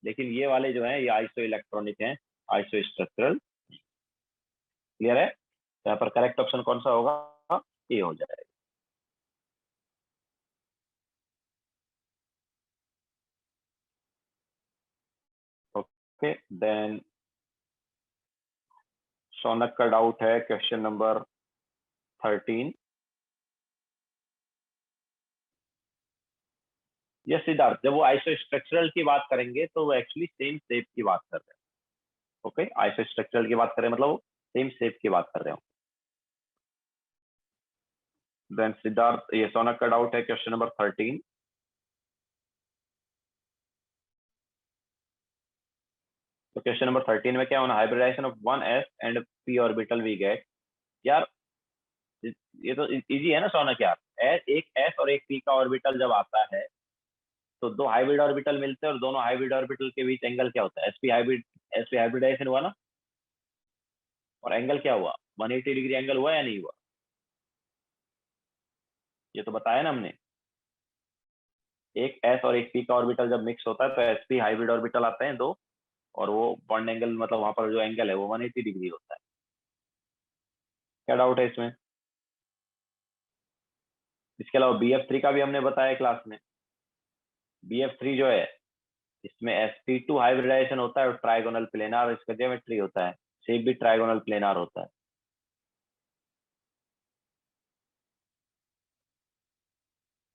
[SPEAKER 1] लेकिन ये वाले जो है ये आइसो इलेक्ट्रॉनिक है, आइसो स्ट्रक्चरल। क्लियर है? यहाँ पर करेक्ट ऑप्शन कौन सा होगा? ये हो जाएगा। ओके, देन शौनक का डाउट है क्वेश्चन नंबर 13। ये सिद्धार्थ, जब वो आइसो स्ट्रक्चरल की बात करेंगे तो वो एक्चुअली सेम शेप की बात कर रहे हैं। ओके, आइसो स्ट्रक्चरल की बात करें मतलब वो सेम शेप की बात कर रहे हो। देन सिद्धार्थ, ये शौनक का डाउट है क्वेश्चन नंबर 13। तो क्वेश्चन नंबर 13 में क्या होना, hybridisation of 1s and p orbital we get. यार ये तो इजी है ना शौनक यार। एक s और एक p का ऑर्बिटल जब आता है तो दो हाइब्रिड ऑर्बिटल मिलते हैं और दोनों हाइब्रिड ऑर्बिटल के बीच एंगल क्या होता है? sp हाइब्रिडाइजेशन हुआ ना, और एंगल क्या हुआ? 180 डिग्री एंगल हुआ या नहीं हुआ? ये तो बताया ना हमने। एक s और एक p का ऑर्बिटल जब मिक्स होता है तो sp हाइब्रिड ऑर्बिटल आते हैं दो, और वो बॉन्ड एंगल मतलब वहां पर जो एंगल है वो 180 डिग्री होता है। क्या डाउट है इसमें? इसके अलावा BF3 का भी हमने बताया क्लास में। BF3 जो है इसमें sp2 हाइब्रिडाइजेशन होता है और ट्राइगोनल प्लेनार इसका ज्योमेट्री होता है, शेप भी ट्राइगोनल प्लेनार होता है।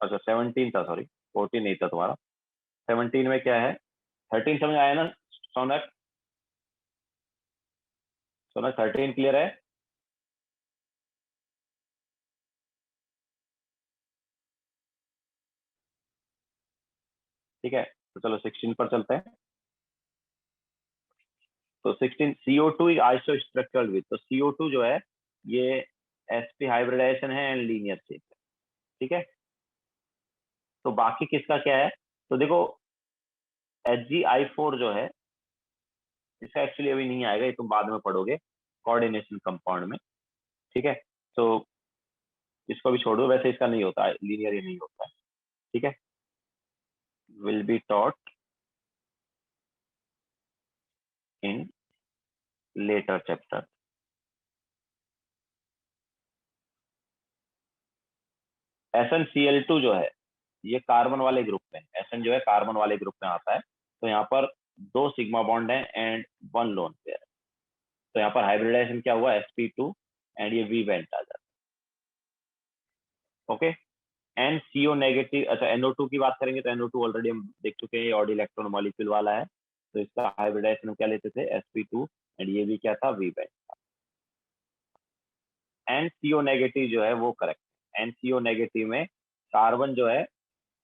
[SPEAKER 1] अच्छा 17 था, सॉरी 14 नहीं था तुम्हारा। 17 में क्या है? 13 समझ आया ना सोनक? सोनक 13 क्लियर है? ठीक है, तो चलो 16 पर चलते हैं। तो 16 CO2 आइसो स्ट्रक्चरल विथ, तो CO2 जो है ये sp हाइब्रिडाइजेशन है एंड लीनियर शेप है। ठीक है, तो बाकी किसका क्या है? तो देखो HgI4 जो है इसका एक्चुअली अभी नहीं आएगा, ये तुम बाद में पढ़ोगे कोऑर्डिनेशन कंपाउंड में। ठीक है, तो इसको भी छोड़ दो, वैसे इसका नहीं होता, लीनियर ये नहीं होता है। ठीक है, will be taught in later chapter. SnCl2 जो है ये कार्बन वाले ग्रुप में, SN जो है कार्बन वाले ग्रुप में आता है, तो यहाँ पर 2 सिग्मा बॉन्ड है एंड 1 लोन पेयर। तो यहाँ पर हाइब्रिडाइजेशन क्या हुआ, sp2 एंड ये V बेंट आ जाता है। ओके, NCO नेगेटिव, अच्छा NO2 की बात करेंगे तो NO2 ऑलरेडी हम देख चुके हैं, ये ऑड इलेक्ट्रॉन मॉलिक्यूल वाला है, तो इसका हाइब्रिडाइजेशन हम क्या लेते थे, sp2 एंड ये भी क्या था, V बेंट। NCO नेगेटिव जो है वो करेक्ट, NCO नेगेटिव में कार्बन जो है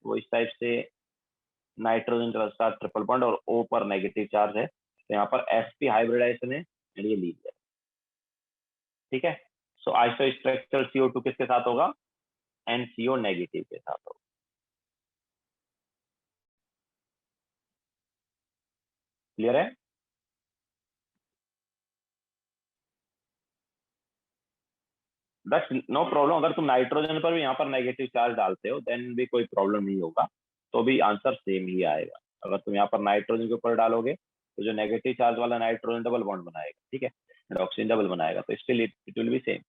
[SPEAKER 1] वो इस टाइप से नाइट्रोजन के साथ ट्रिपल बॉन्ड और O पर नेगेटिव चार्ज है, तो यहाँ पर sp हाइब्रिडाइजेशन है एंड ये लीड है। ठीक है, सो आइसो स्ट्रक्चर CO2 किसके साथ होगा, NCO नेगेटिव के साथ होगा। क्लियर है? दैट्स नो प्रॉब्लम, अगर तुम नाइट्रोजन पर भी यहाँ पर नेगेटिव चार्ज डालते हो देन भी कोई प्रॉब्लम नहीं होगा, तो भी आंसर सेम ही आएगा। अगर तुम यहाँ पर नाइट्रोजन के ऊपर डालोगे तो जो नेगेटिव चार्ज वाला नाइट्रोजन डबल बॉन्ड बनाएगा, ठीक है, ऑक्सीजन डबल बनाएगा, तो still it will be same.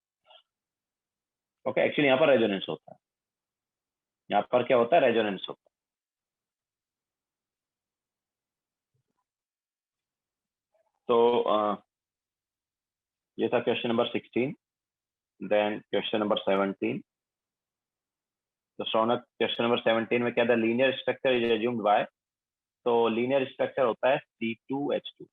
[SPEAKER 1] Okay, actually यहाँ पर रेजोनेंस होता है, यहाँ पर क्या होता है, रेजोनेंस होता है। तो ये था question number 16। Then question number 17। तो शौनक क्वेश्चन नंबर 17 में क्या था, linear structure is assumed by, तो लीनियर स्ट्रक्चर होता है C2H2।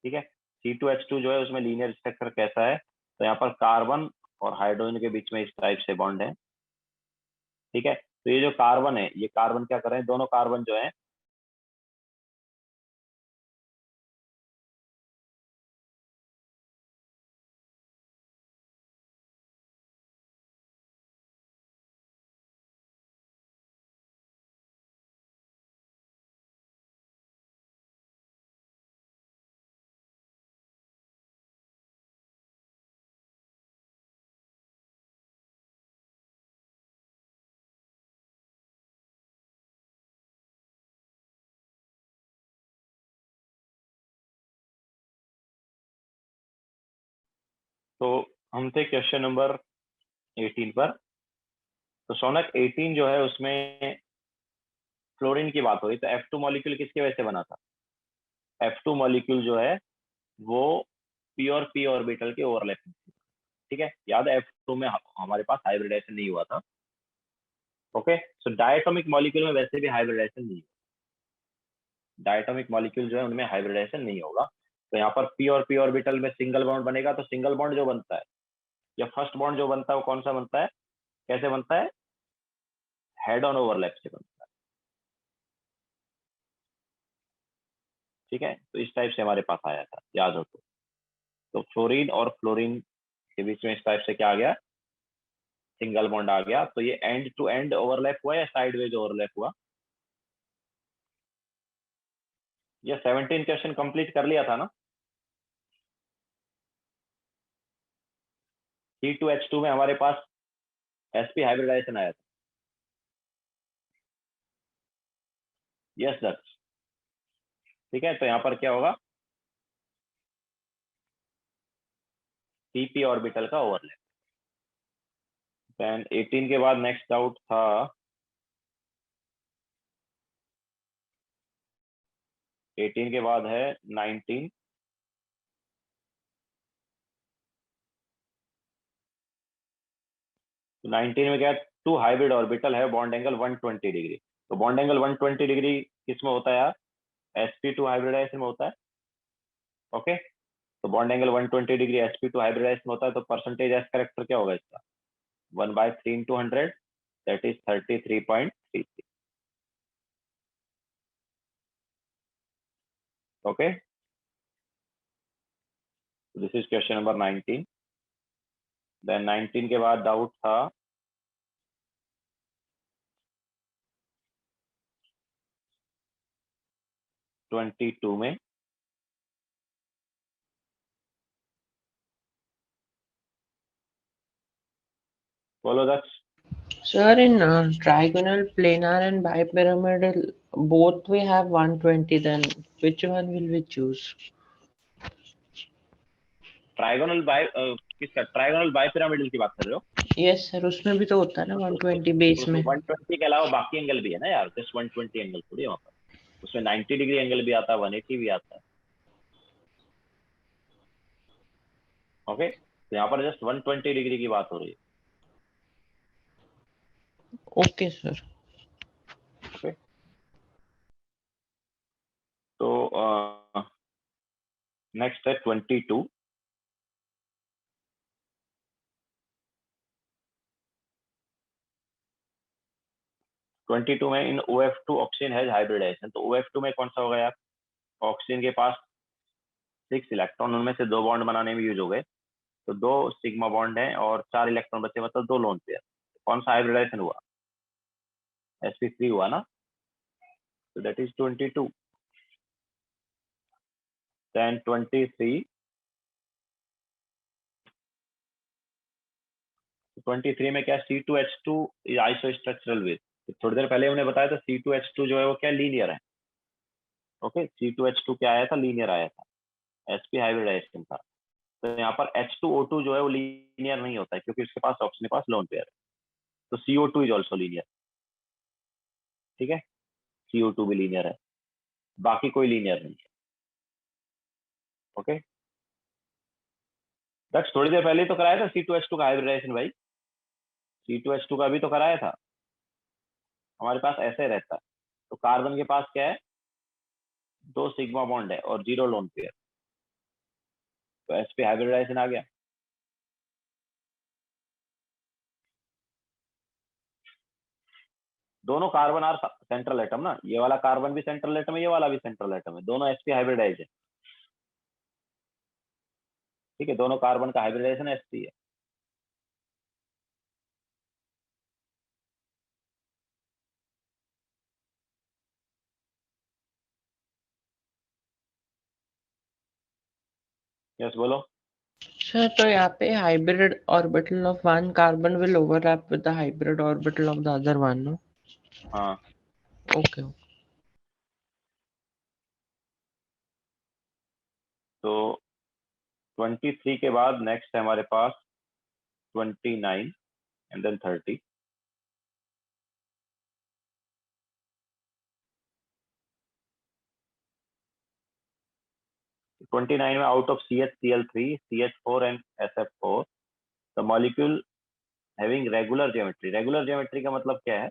[SPEAKER 1] ठीक है, C2H2 जो है उसमें लीनियर स्ट्रक्चर कैसा है, तो यहाँ पर कार्बन और हाइड्रोजन के बीच में इस टाइप से बॉन्ड है। ठीक है, तो ये जो कार्बन है, ये कार्बन क्या कर रहे हैं, दोनों कार्बन जो है तो हम थे क्वेश्चन नंबर 18 पर। तो शौनक 18 जो है उसमें फ्लोरीन की बात हो रही, तो F2 मॉलिक्यूल किसके वजह से बना था, F2 मॉलिक्यूल जो है वो p और p ऑर्बिटल के ओवरलैपिंग। ठीक है, याद है F2 में हमारे पास हाइब्रिडाइजेशन नहीं हुआ था। ओके, सो डायटोमिक मॉलिक्यूल में वैसे भी हाइब्रिडाइजेशन नहीं, डायटोमिक मॉलिक्यूल जो है उनमें हाइब्रिडाइजेशन नहीं होगा, तो यहाँ पर p और p ऑर्बिटल में सिंगल बॉन्ड बनेगा, तो सिंगल बॉन्ड जो बनता है या फर्स्ट बॉन्ड जो बनता है वो कौन सा बनता है, कैसे बनता है, हेड ऑन ओवरलैप से बनता है। ठीक है, तो इस टाइप से हमारे पास आया था, याद हो तो फ्लोरीन और फ्लोरीन के बीच में इस टाइप से क्या आ गया, सिंगल बॉन्ड आ गया। तो ये एंड टू एंड ओवरलैप हुआ या साइडवेज ओवरलैप हुआ, ये 17 क्वेश्चन कंप्लीट कर लिया था ना। C2H2 में हमारे पास sp हाइब्रिडाइजेशन आया था, यस दक्ष। ठीक है, तो यहाँ पर क्या होगा, pp ऑर्बिटल का ओवरलैप। देन 18 के बाद नेक्स्ट डाउट था, एटीन के बाद है 19। तो 19 में क्या है, टू हाइब्रिड ऑर्बिटल है, बॉन्ड एंगल 120 डिग्री। तो बॉन्ड एंगल 120 डिग्री किस में होता है यार, sp2 हाइब्रिडाइजेशन में होता है। ओके, तो bond angle 120 degree sp2 hybridisation होता है, तो परसेंटेज एस करेक्टर क्या होगा इसका, 1/3 into 100, that is 33.33। Okay, this is question number 19। Then 19 के बाद डाउट था 22 में। बोलो Daksh.
[SPEAKER 2] Sir, in trigonal, planar, and bipyramidal, both we have 120. Then which one will we choose?
[SPEAKER 1] Trigonal by किसका, ट्राइगोनल बाइपिरामिडल की बात कर रहे हो?
[SPEAKER 2] यस सर, उसमें भी तो होता है ना 120 बेस में।
[SPEAKER 1] 120 के अलावा बाकी एंगल भी है ना यार, जस्ट 120 एंगल थोड़ी है वहाँ पर। उसमें 90 डिग्री एंगल भी आता है, 180 भी आता है। ओके, तो यहाँ पर जस्ट 120 डिग्री की बात हो रही है।
[SPEAKER 2] Okay sir.
[SPEAKER 1] ओके, तो नेक्स्ट है 22। 22 में इन OF2 ऑक्सीजन हैज हाइब्रिडाइजेशन, तो OF2 में कौन सा होगा यार? ऑक्सीजन के पास 6 इलेक्ट्रॉन, उनमें से 2 बॉन्ड बनाने में यूज हो गए, तो 2 सिग्मा बॉन्ड है और 4 इलेक्ट्रॉन बचे, मतलब 2 लोन पेयर। कौन सा हाइब्रिडाइजेशन हुआ? sp3 हुआ ना, तो दैट इज 22। देन 23, 23 में क्या? C2H2 इज आइसोस्ट्रक्चरल विथ, थोड़ी देर पहले उन्हें बताया था C2H2 जो है वो क्या लीनियर है। ओके, C2H2 क्या आया था? लीनियर आया था, sp हाइब्रिडाइजेशन था। तो यहाँ पर H2O2 जो है वो लीनियर नहीं होता है, क्योंकि उसके पास ऑक्सीजन के पास लोन पेयर है, तो CO2 इज ऑल्सो लीनियर। ठीक है, CO2 भी लीनियर है, बाकी कोई लीनियर नहीं है। ओके, दक्ष थोड़ी देर पहले तो कराया था C2H2 का हाइब्रिडाइजेशन भाई, C2H2 का भी तो कराया था। हमारे पास ऐसे रहता है, तो कार्बन के पास क्या है? 2 सिग्मा बॉन्ड है और 0 लोन पेयर, तो sp हाइब्रिडाइजेशन आ गया। दोनों कार्बन आर सेंट्रल एटम ना, ये वाला कार्बन भी सेंट्रल एटम है, ये वाला भी सेंट्रल एटम है, दोनों sp हाइब्रिडाइज है। ठीक है, दोनों कार्बन का हाइब्रिडाइजेशन sp है। यस बोलो।
[SPEAKER 2] सर तो यहाँ पे hybrid orbital of one carbon will overlap with the hybrid orbital of the other one, no?
[SPEAKER 1] हाँ,
[SPEAKER 2] ओके।
[SPEAKER 1] तो 23 के बाद नेक्स्ट है हमारे पास 29 एंड देन 30। 29 में out of CHCl3, CH4 and SF4, the molecule having regular geometry. Regular geometry का मतलब क्या है?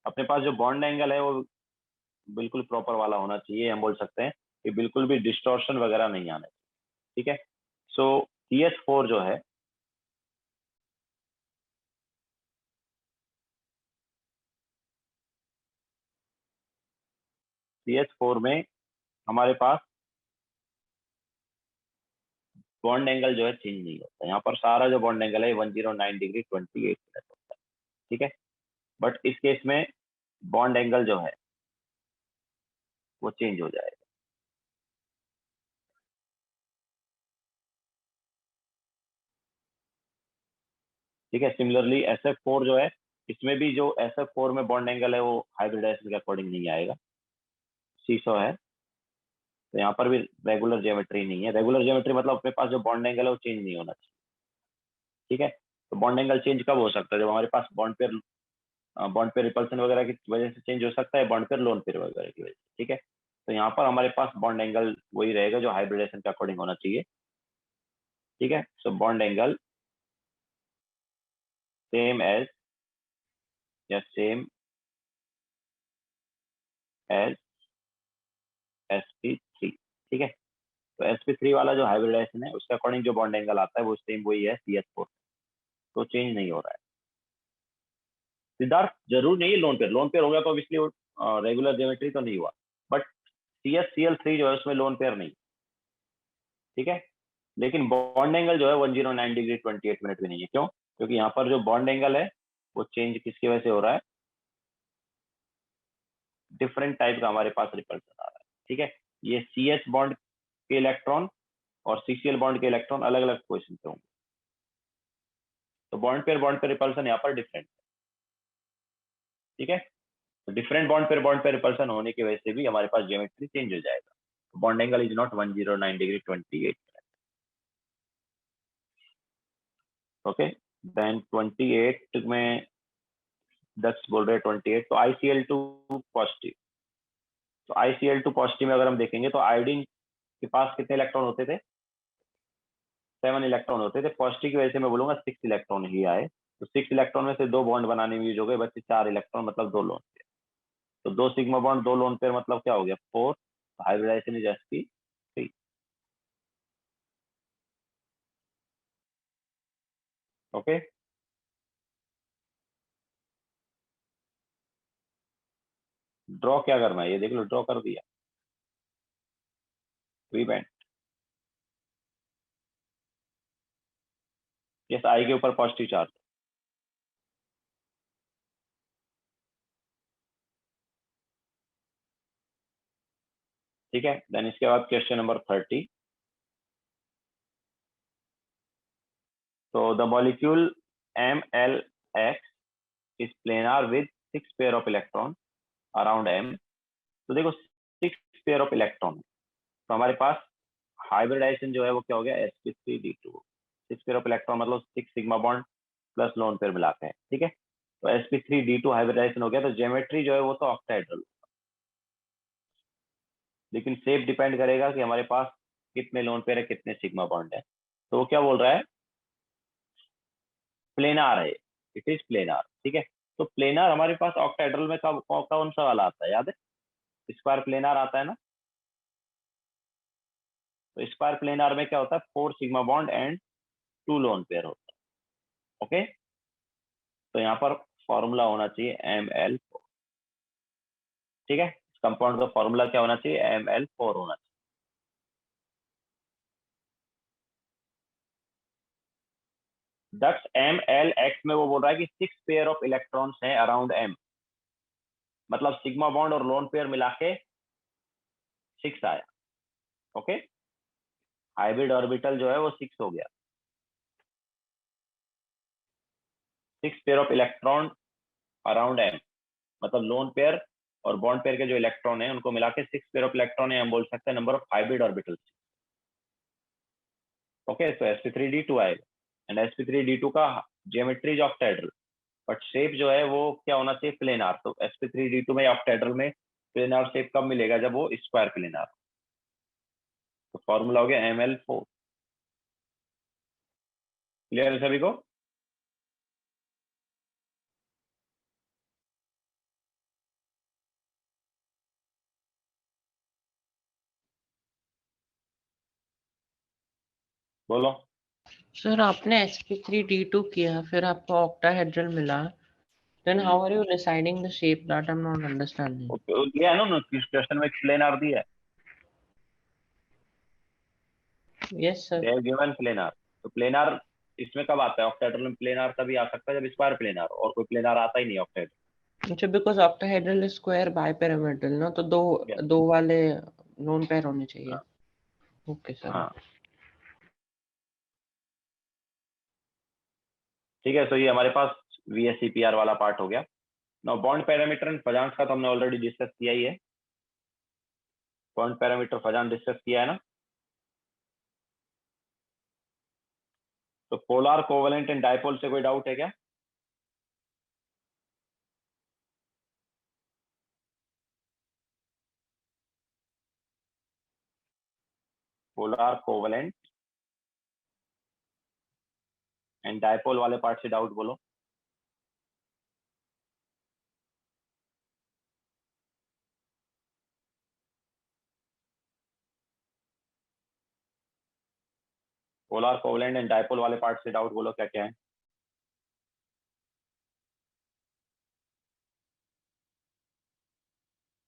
[SPEAKER 1] अपने पास जो बॉन्ड एंगल है वो बिल्कुल प्रॉपर वाला होना चाहिए, हम बोल सकते हैं कि बिल्कुल भी डिस्टॉर्शन वगैरह नहीं आना चाहिए। ठीक है, सो CH4 जो है, CH4 में हमारे पास बॉन्ड एंगल जो है चेंज नहीं होता। यहाँ पर सारा जो बॉन्ड एंगल है 109 डिग्री 28 मिनट होता है। ठीक है, बट इस केस में बॉन्ड एंगल जो है वो चेंज हो जाएगा। ठीक है, सिमिलरली SF4 जो है, इसमें भी जो SF4 में बॉन्ड एंगल है वो हाइब्रिडाइजेशन के अकॉर्डिंग नहीं आएगा, सीसो है। तो यहाँ पर भी रेगुलर ज्योमेट्री नहीं है। रेगुलर ज्योमेट्री मतलब अपने पास जो बॉन्ड एंगल है वो चेंज नहीं होना चाहिए। ठीक है, तो बॉन्ड एंगल चेंज कब हो सकता है? जब हमारे पास बॉन्ड पेयर रिपल्सन वगैरह की वजह से चेंज हो सकता है, बॉन्ड पेयर लोन पेयर वगैरह की वजह से। ठीक है, तो यहाँ पर हमारे पास बॉन्ड एंगल वही रहेगा जो हाइब्रिडेशन के अकॉर्डिंग होना चाहिए। ठीक है, so bond angle same as या सेम एज sp3। ठीक है, तो sp3 वाला जो हाइब्रिडाइजेशन है उसके अकॉर्डिंग जो बॉन्ड एंगल आता है वो सेम वही है CH4, तो चेंज नहीं हो रहा है। सिद्धार्थ जरूर नहीं है लोन पेयर हो गया तो ऑब्वियसली रेगुलर ज्योमेट्री तो नहीं हुआ, बट CHCl3 जो है उसमें लोन पेयर नहीं। ठीक है, लेकिन बॉन्ड एंगल जो है 109 डिग्री 28 मिनट भी नहीं है। क्यों? क्योंकि यहाँ पर जो बॉन्ड एंगल है वो चेंज किसकी वजह से हो रहा है? डिफरेंट टाइप का हमारे पास रिपल्सन आ रहा है। ठीक है, ये CH बॉन्ड के इलेक्ट्रॉन और CCl बॉन्ड के इलेक्ट्रॉन अलग अलग पोजिशन पे होंगे, तो बॉन्ड पे रिपल्सन यहाँ पर डिफरेंट है। ठीक है, तो डिफरेंट बॉन्ड पे रिपल्सन होने की वजह से भी हमारे पास ज्योमेट्री चेंज हो जाएगा। Bond angle is not 109 degree 28. Okay, then 28 में दक्ष बोल रहे 28, तो ICl2 पॉजिटिव. तो ICl2 पॉजिटिव में अगर हम देखेंगे तो आयोडीन के पास कितने इलेक्ट्रॉन होते थे? 7 इलेक्ट्रॉन होते थे. पॉजिटिव की वजह से मैं बोलूंगा 6 इलेक्ट्रॉन ही आए. तो 6 इलेक्ट्रॉन में से 2 बॉन्ड बनाने में यूज हो गए, बच्चे 4 इलेक्ट्रॉन, मतलब 2 लोन पेयर. तो 2 सिग्मा बॉन्ड 2 लोन पेयर मतलब क्या हो गया? 4. Hybridisation is sp3. Okay, draw क्या करना है ये देख लो. ड्रॉ कर दिया. We band. यस, आई के ऊपर पॉजिटिव चार्ज. ठीक है, देन इसके बाद क्वेश्चन नंबर 30. तो the molecule MLX is planar with 6 pair of electron around M. तो देखो 6 पेयर ऑफ इलेक्ट्रॉन, तो हमारे पास हाइब्रिडाइजेशन जो है वो क्या हो गया? sp3d2. 6 पेयर ऑफ इलेक्ट्रॉन मतलब 6 sigma bond plus lone pair मिला के है. ठीक है, तो sp3d2 हाइब्रिडाइजेशन हो गया. तो ज्योमेट्री जो है वो तो ऑक्टाहेड्रल, लेकिन शेप डिपेंड करेगा कि हमारे पास कितने लोन पेयर है, कितने सिग्मा बॉन्ड है. तो वो क्या बोल रहा है? प्लेनार है. It is planar. ठीक है, तो प्लेनार हमारे पास ऑक्टाहेड्रल में कब कौन सा वाला आता है? याद है? स्क्वायर प्लेनार आता है ना. तो स्क्वायर प्लेनार में क्या होता है? 4 sigma bond and 2 lone pair होता है. ओके, तो यहाँ पर फॉर्मूला होना चाहिए ML4. ठीक है, कंपाउंड का फॉर्मूला क्या होना चाहिए? ML4 होना चाहिए. दक्ष MLX में वो बोल रहा है कि 6 पेयर ऑफ इलेक्ट्रॉन्स हैं अराउंड M, मतलब सिग्मा बॉन्ड और लोन पेयर मिला के 6 आया. ओके, हाइब्रिड ऑर्बिटल जो है वो 6 हो गया. 6 pair of electron around M, मतलब लोन पेयर और बॉन्ड पेयर के जो इलेक्ट्रॉन है उनको मिला के 6 पेयर ऑफ इलेक्ट्रॉन है. हम बोल सकते हैं number of hybrid orbitals. Okay, तो sp3d2 आएगा. एंड sp3d2 का ज्योमेट्री ऑक्टाहेड्रल, बट शेप जो है वो क्या होना चाहिए? प्लेनार. तो sp3d2 में ऑक्टाहेड्रल में प्लेनार शेप कब मिलेगा? जब वो स्क्वायर प्लेनार. तो फॉर्मूला हो गया ML4. क्लियर है सभी को? बोलो.
[SPEAKER 2] सर आपने sp3d2 किया, फिर आपको ऑक्टाहेड्रल मिला, then how are you deciding the shape? That I'm not understanding.
[SPEAKER 1] ये है ना क्वेश्चन में प्लेनार दिया है.
[SPEAKER 2] Yes sir.
[SPEAKER 1] They have given planar. तो प्लेनार इसमें कब आता है? ऑक्टाहेड्रल में प्लेनार तभी आ सकता है जब स्क्वायर प्लेनार, और कोई प्लेनार आता ही नहीं ऑक्टाहेड्रल.
[SPEAKER 2] अच्छा, because octahedral is square bipyramidal ना, तो दो वाले नॉन पेयर होने चाहिए. Okay sir.
[SPEAKER 1] हाँ, ठीक है. तो ये हमारे पास VSEPR वाला पार्ट हो गया. Now bond parameter and Fajans का तो हमने ऑलरेडी डिस्कस किया ही है. बॉन्ड पैरामीटर फजान डिस्कस किया है ना. तो पोलर कोवेलेंट एंड डायपोल से कोई डाउट है क्या? पोलर कोवेलेंट एंड डायपोल वाले पार्ट से डाउट बोलो. पोलर कोवेलेंट एंड डायपोल वाले पार्ट से डाउट बोलो, क्या क्या है?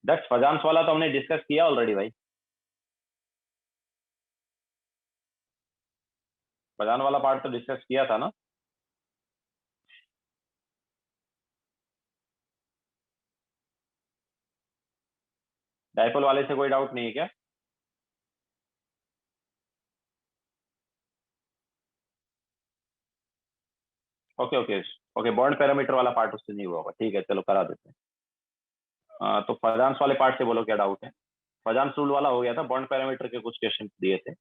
[SPEAKER 1] दैट्स फजांस वाला तो हमने डिस्कस किया ऑलरेडी भाई. फजान वाला पार्ट तो डिस्कस किया था ना. डायपोल वाले से कोई डाउट नहीं है क्या? Okay okay okay, bond parameter वाला पार्ट उससे नहीं हुआ होगा. ठीक है, चलो करा देते हैं. तो फजांस वाले पार्ट से बोलो क्या डाउट है. फजान रूल वाला हो गया था, बॉन्ड पैरामीटर के कुछ क्वेश्चन दिए थे।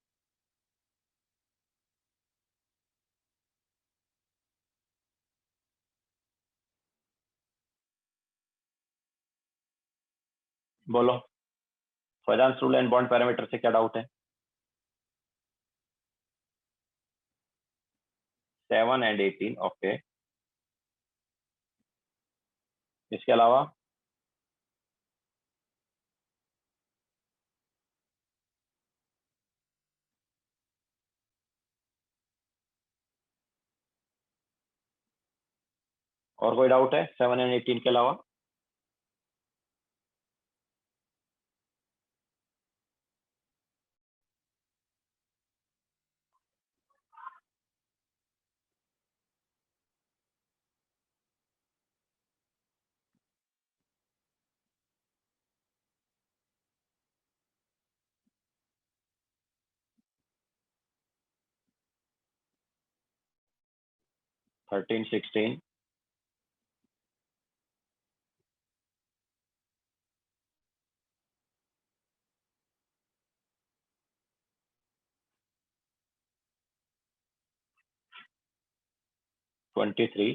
[SPEAKER 1] बोलो, Fazan rule and bond parameter से क्या डाउट है? 7 एंड 18, ओके। इसके अलावा और कोई डाउट है 7 एंड 18 के अलावा? थर्टीन, 16, ट्वेंटी थ्री,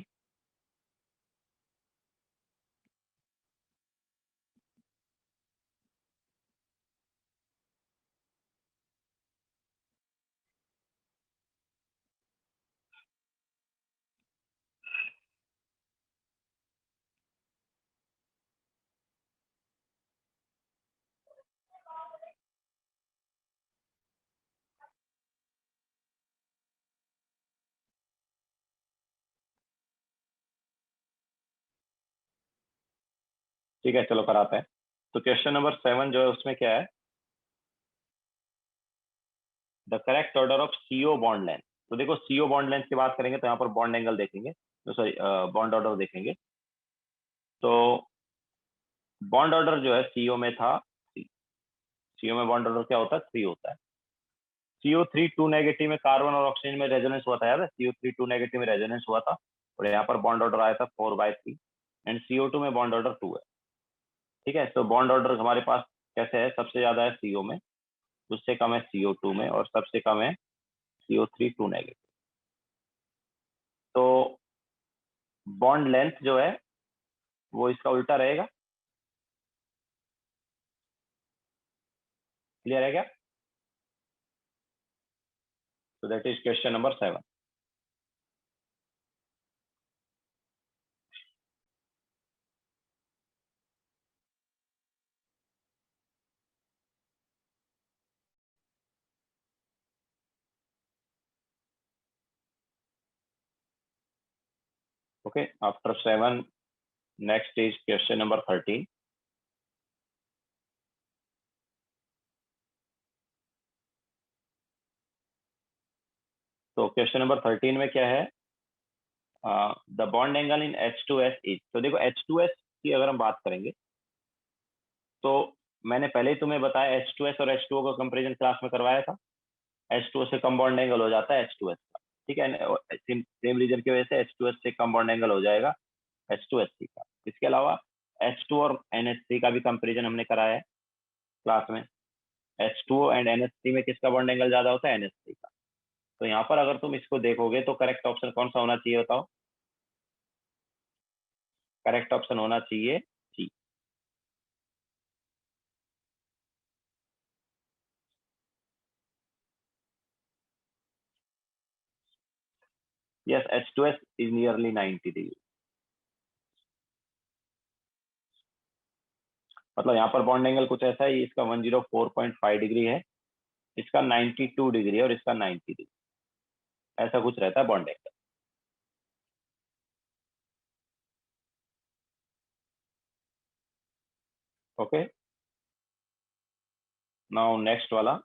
[SPEAKER 1] ठीक है, चलो कराते हैं। तो क्वेश्चन नंबर 7 जो है उसमें क्या है, the correct order of CO bond length. तो देखो, सीओ बॉन्ड लेंथ की बात करेंगे तो यहाँ पर बॉन्ड एंगल देखेंगे, तो सॉरी बॉन्ड ऑर्डर देखेंगे। तो बॉन्ड ऑर्डर जो है सीओ में था 3। सीओ में बॉन्ड ऑर्डर क्या होता है? 3 होता है। CO3 2 नेगेटिव में कार्बन और ऑक्सीजन में रेजोनेंस हुआ था, याद है? CO3 2 नेगेटिव में रेजोनेंस हुआ था, और यहाँ पर बॉन्ड ऑर्डर आया था 4/3, एंड CO2 में बॉन्ड ऑर्डर 2 है। ठीक है, तो बॉन्ड ऑर्डर हमारे पास कैसे है? सबसे ज्यादा है CO में, उससे कम है CO2 में, और सबसे कम है CO3 2 नेगेटिव। तो बॉन्ड लेंथ जो है वो इसका उल्टा रहेगा। क्लियर है क्या? तो that is question number 7। Okay, after 7, next is question number 13। तो क्वेश्चन नंबर 13 में क्या है? The bond angle in H2S is. तो देखो, H2S की अगर हम बात करेंगे तो मैंने पहले ही तुम्हें बताया, H2S और H2O का कंपेरिजन क्लास में करवाया था। H2O से कम बॉन्ड एंगल हो जाता है H2S का, ठीक है? सेम रीजन की वजह से H2S से कम बॉन्ड एंगल हो जाएगा H2SC का। इसके अलावा H2 और NH3 का भी कंपेरिजन हमने कराया है क्लास में। H2O एंड NH3 में किसका बॉन्ड एंगल ज्यादा होता है? NH3 का। तो यहाँ पर अगर तुम इसको देखोगे तो करेक्ट ऑप्शन कौन सा होना चाहिए, बताओ? करेक्ट ऑप्शन होना चाहिए C. Yes, H2S is nearly 90 degree. मतलब यहाँ पर बॉन्ड एंगल कुछ ऐसा है, इसका 104.5 डिग्री है, इसका 92 डिग्री है, और इसका 90 डिग्री, ऐसा कुछ रहता है bond angle. Okay, now next वाला,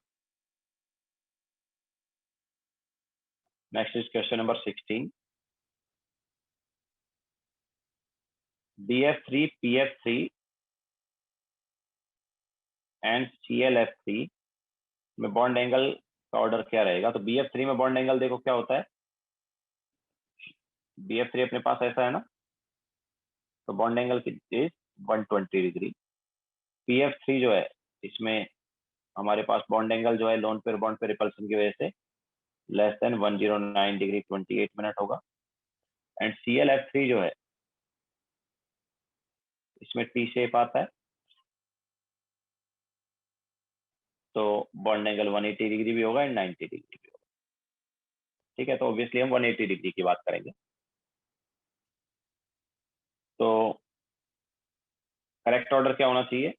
[SPEAKER 1] next is question number 16। BF3 PF3 and ClF3 में बॉन्ड एंगल का ऑर्डर क्या रहेगा? तो BF3 में बॉन्ड एंगल देखो क्या होता है, BF3 अपने पास ऐसा है ना, तो bond angle is 120 degree. PF3 जो है इसमें हमारे पास बॉन्ड एंगल जो है loan pair bond pair repulsion की वजह से लेस देन 109 डिग्री 28 मिनट होगा। एंड ClF3 जो है इसमें टी शेप आता है, तो बॉन्ड एंगल 180 डिग्री भी होगा एंड 90 डिग्री भी होगा। ठीक है, तो ऑब्वियसली हम 180 डिग्री की बात करेंगे। तो करेक्ट ऑर्डर क्या होना चाहिए?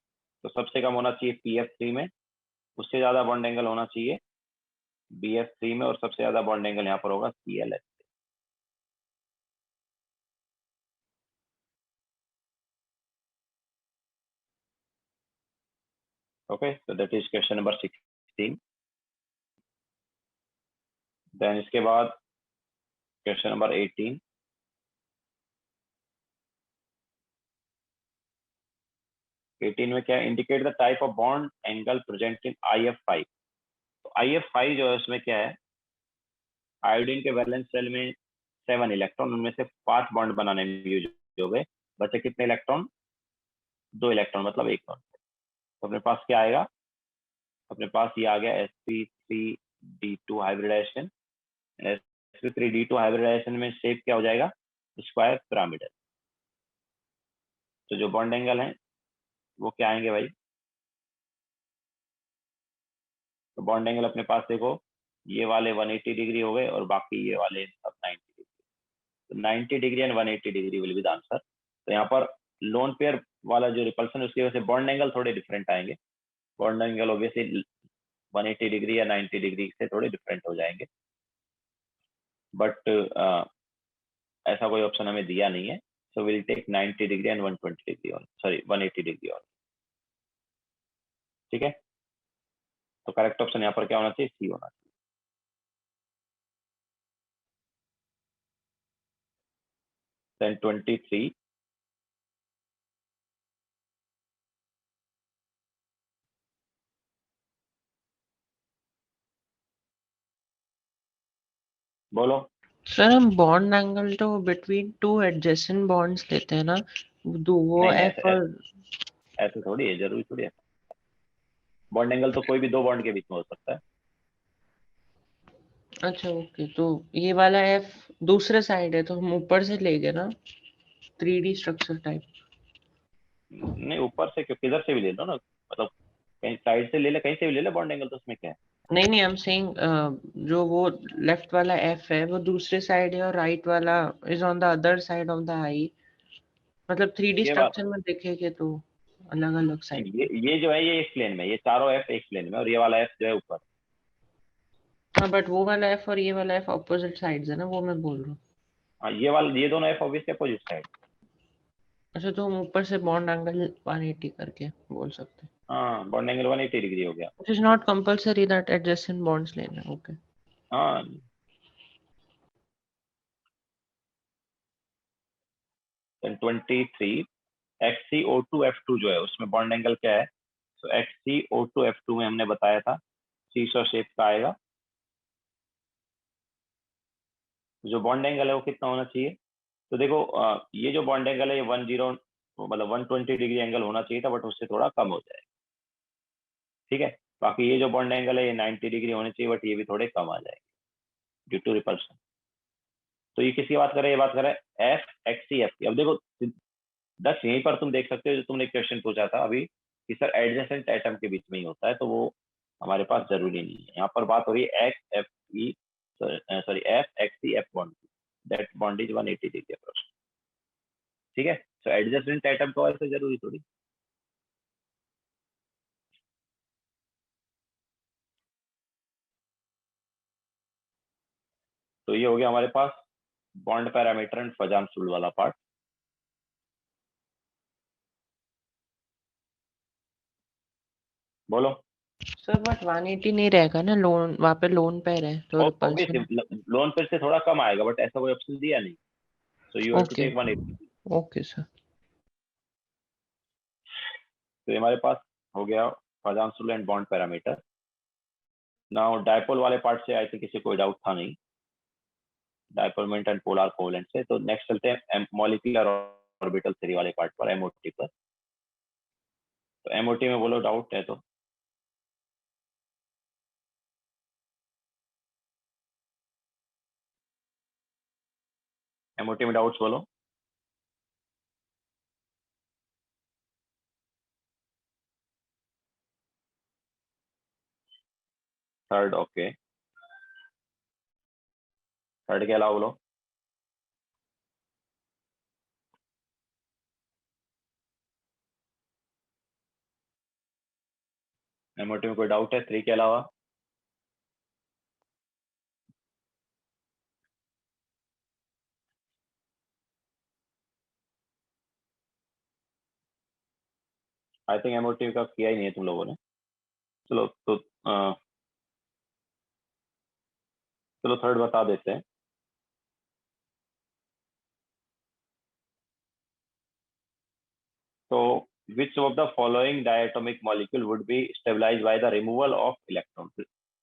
[SPEAKER 1] तो सबसे कम होना चाहिए PF3 में, उससे ज्यादा बॉन्ड एंगल होना चाहिए BF3 में, और सबसे ज्यादा बॉन्ड एंगल यहाँ पर होगा ClF। Okay, so that is question number 16. Then इसके बाद क्वेश्चन नंबर 18। में क्या? Indicate the type of bond angle present in IF5। तो IF5 जो है उसमें क्या है, आयोडीन के वैलेंस शेल में 7 इलेक्ट्रॉन, उनमें से 5 बॉन्ड बनाने में यूज हो गए, बचे कितने इलेक्ट्रॉन? 2 इलेक्ट्रॉन, मतलब 1 बॉन्ड। तो अपने पास क्या आएगा? अपने पास ये आ गया sp3d2 हाइब्रिडाइजेशन। sp3d2 हाइब्रिडाइजेशन में शेप क्या हो जाएगा? Square pyramidal. तो जो बॉन्ड एंगल है वो क्या आएंगे भाई? तो बॉन्ड एंगल अपने पास देखो, ये वाले 180 डिग्री हो गए और बाकी ये वाले सब 90 डिग्री। तो 90 degree and 180 degree will be the answer. तो यहाँ पर लोन पेयर वाला जो रिपल्सन उसकी वजह से बॉन्ड एंगल थोड़े डिफरेंट आएंगे। बॉन्ड एंगल ऑब्वियसली 180 डिग्री या 90 डिग्री से थोड़े डिफरेंट हो जाएंगे, बट ऐसा कोई ऑप्शन हमें दिया नहीं है। So will take 90 degree and 120 degree on, sorry 180 degree on. ठीक है, तो करेक्ट ऑप्शन यहाँ पर क्या होना चाहिए? सी होना चाहिए। देन 23। बोलो।
[SPEAKER 2] सर हम बॉन्ड एंगल तो बिटवीन टू एडजेसेंट बॉन्ड्स लेते हैं ना, वो
[SPEAKER 1] नहीं,
[SPEAKER 2] एफ और
[SPEAKER 1] ऐसे थोड़ी है, जरूरी थोड़ी है। बॉन्ड एंगल तो कोई भी दो बॉन्ड के बीच में हो सकता है।
[SPEAKER 2] अच्छा ओके, तो ये वाला एफ दूसरे साइड है तो हम ऊपर से लेंगे ना, 3D स्ट्रक्चर टाइप।
[SPEAKER 1] नहीं, ऊपर से क्यों, किधर से भी ले लो ना, मतलब कहीं साइड से ले ले, कहीं से भी ले ले बॉन्ड एंगल, तो उसमें क्या है।
[SPEAKER 2] नहीं नहीं, आई एम सेइंग जो वो लेफ्ट वाला एफ है वो दूसरे साइड है और राइट वाला is on the other side of the eye, मतलब 3D
[SPEAKER 1] ये बात,
[SPEAKER 2] स्ट्रक्चर में देखेंगे तो अलग अलग साइड पे।
[SPEAKER 1] ये जो है ये एक प्लेन में, ये चारों एफ एक प्लेन में, और ये वाला एफ जो है ऊपर।
[SPEAKER 2] हाँ बट वो वाला एफ और ये वाला एफ ऑपोजिट साइड्स है ना, वो मैं बोल रहा हूँ।
[SPEAKER 1] हाँ, ये वाला, ये दोनों एफ ऑब्वियसली अपोजिट साइड।
[SPEAKER 2] अच्छा, तो हम ऊपर से बॉन्ड एंगल 180 करके बोल सकते हैं।
[SPEAKER 1] हाँ, बॉन्ड एंगल 180 डिग्री हो गया।
[SPEAKER 2] It is not compulsory that adjacent bonds लेना है, ओके।
[SPEAKER 1] हाँ, देन 23। XCO2F2 जो है उसमें बॉन्ड एंगल क्या है? तो XCO2F2 में हमने बताया था सीसॉ शेप का आएगा। जो बॉन्ड एंगल है वो कितना होना चाहिए? तो देखो, ये जो बॉन्ड एंगल है ये 10, मतलब 120 डिग्री एंगल होना चाहिए था, बट उससे थोड़ा कम हो जाए। ठीक है, बाकी ये जो बॉन्ड एंगल है ये 90 डिग्री होने चाहिए, बट ये भी थोड़े कम आ जाएंगे ड्यू टू रिपल्सन। तो ये किसकी बात कर रहे हैं? ये बात कर रहे हैं FXCF की। अब देखो दस, यहीं पर तुम देख सकते हो जो तुमने क्वेश्चन पूछा था अभी कि सर एडजेसेंट एटम के बीच में ही होता है, तो वो हमारे पास जरूरी नहीं है। यहाँ पर बात हो रही है XFE, sorry FXCF bond, that bond is 180 degree approach. ठीक है, तो एडजेसेंट एटम को ऐसे जरूरी थोड़ी। तो ये हो गया हमारे पास बॉन्ड पैरामीटर एंड फजान वाला पार्ट। बोलो।
[SPEAKER 2] सर बट 180 नहीं रहेगा ना, लोन वहाँ पे लोन पे रहे तो रिपल्सन।
[SPEAKER 1] ऑब्वियसली लोन पर से थोड़ा कम आएगा, बट ऐसा कोई ऑप्शन दिया नहीं, so you have to
[SPEAKER 2] okay
[SPEAKER 1] take 180।
[SPEAKER 2] Okay sir.
[SPEAKER 1] तो ये हमारे पास हो गया Fajans and bond parameter. Now dipole वाले पार्ट से आई थिंक किसी कोई डाउट था नहीं, डायपोलमेंट एंड पोलर कोवेलेंट से। तो नेक्स्ट चलते हैं मॉलिक्यूलर ऑर्बिटल थ्योरी वाले पार्ट पर, एमओटी पर। तो एमओटी में बोलो डाउट है तो। एमओटी में डाउट्स बोलो। थर्ड ओके, थर्ड के अलावा बोलो। एमओटी में कोई डाउट है 3 के अलावा? आई थिंक एमओटी का किया ही नहीं है तुम लोगों ने। चलो तो चलो थर्ड बता देते हैं। तो which of the following diatomic molecule would be stabilized by the removal of electron?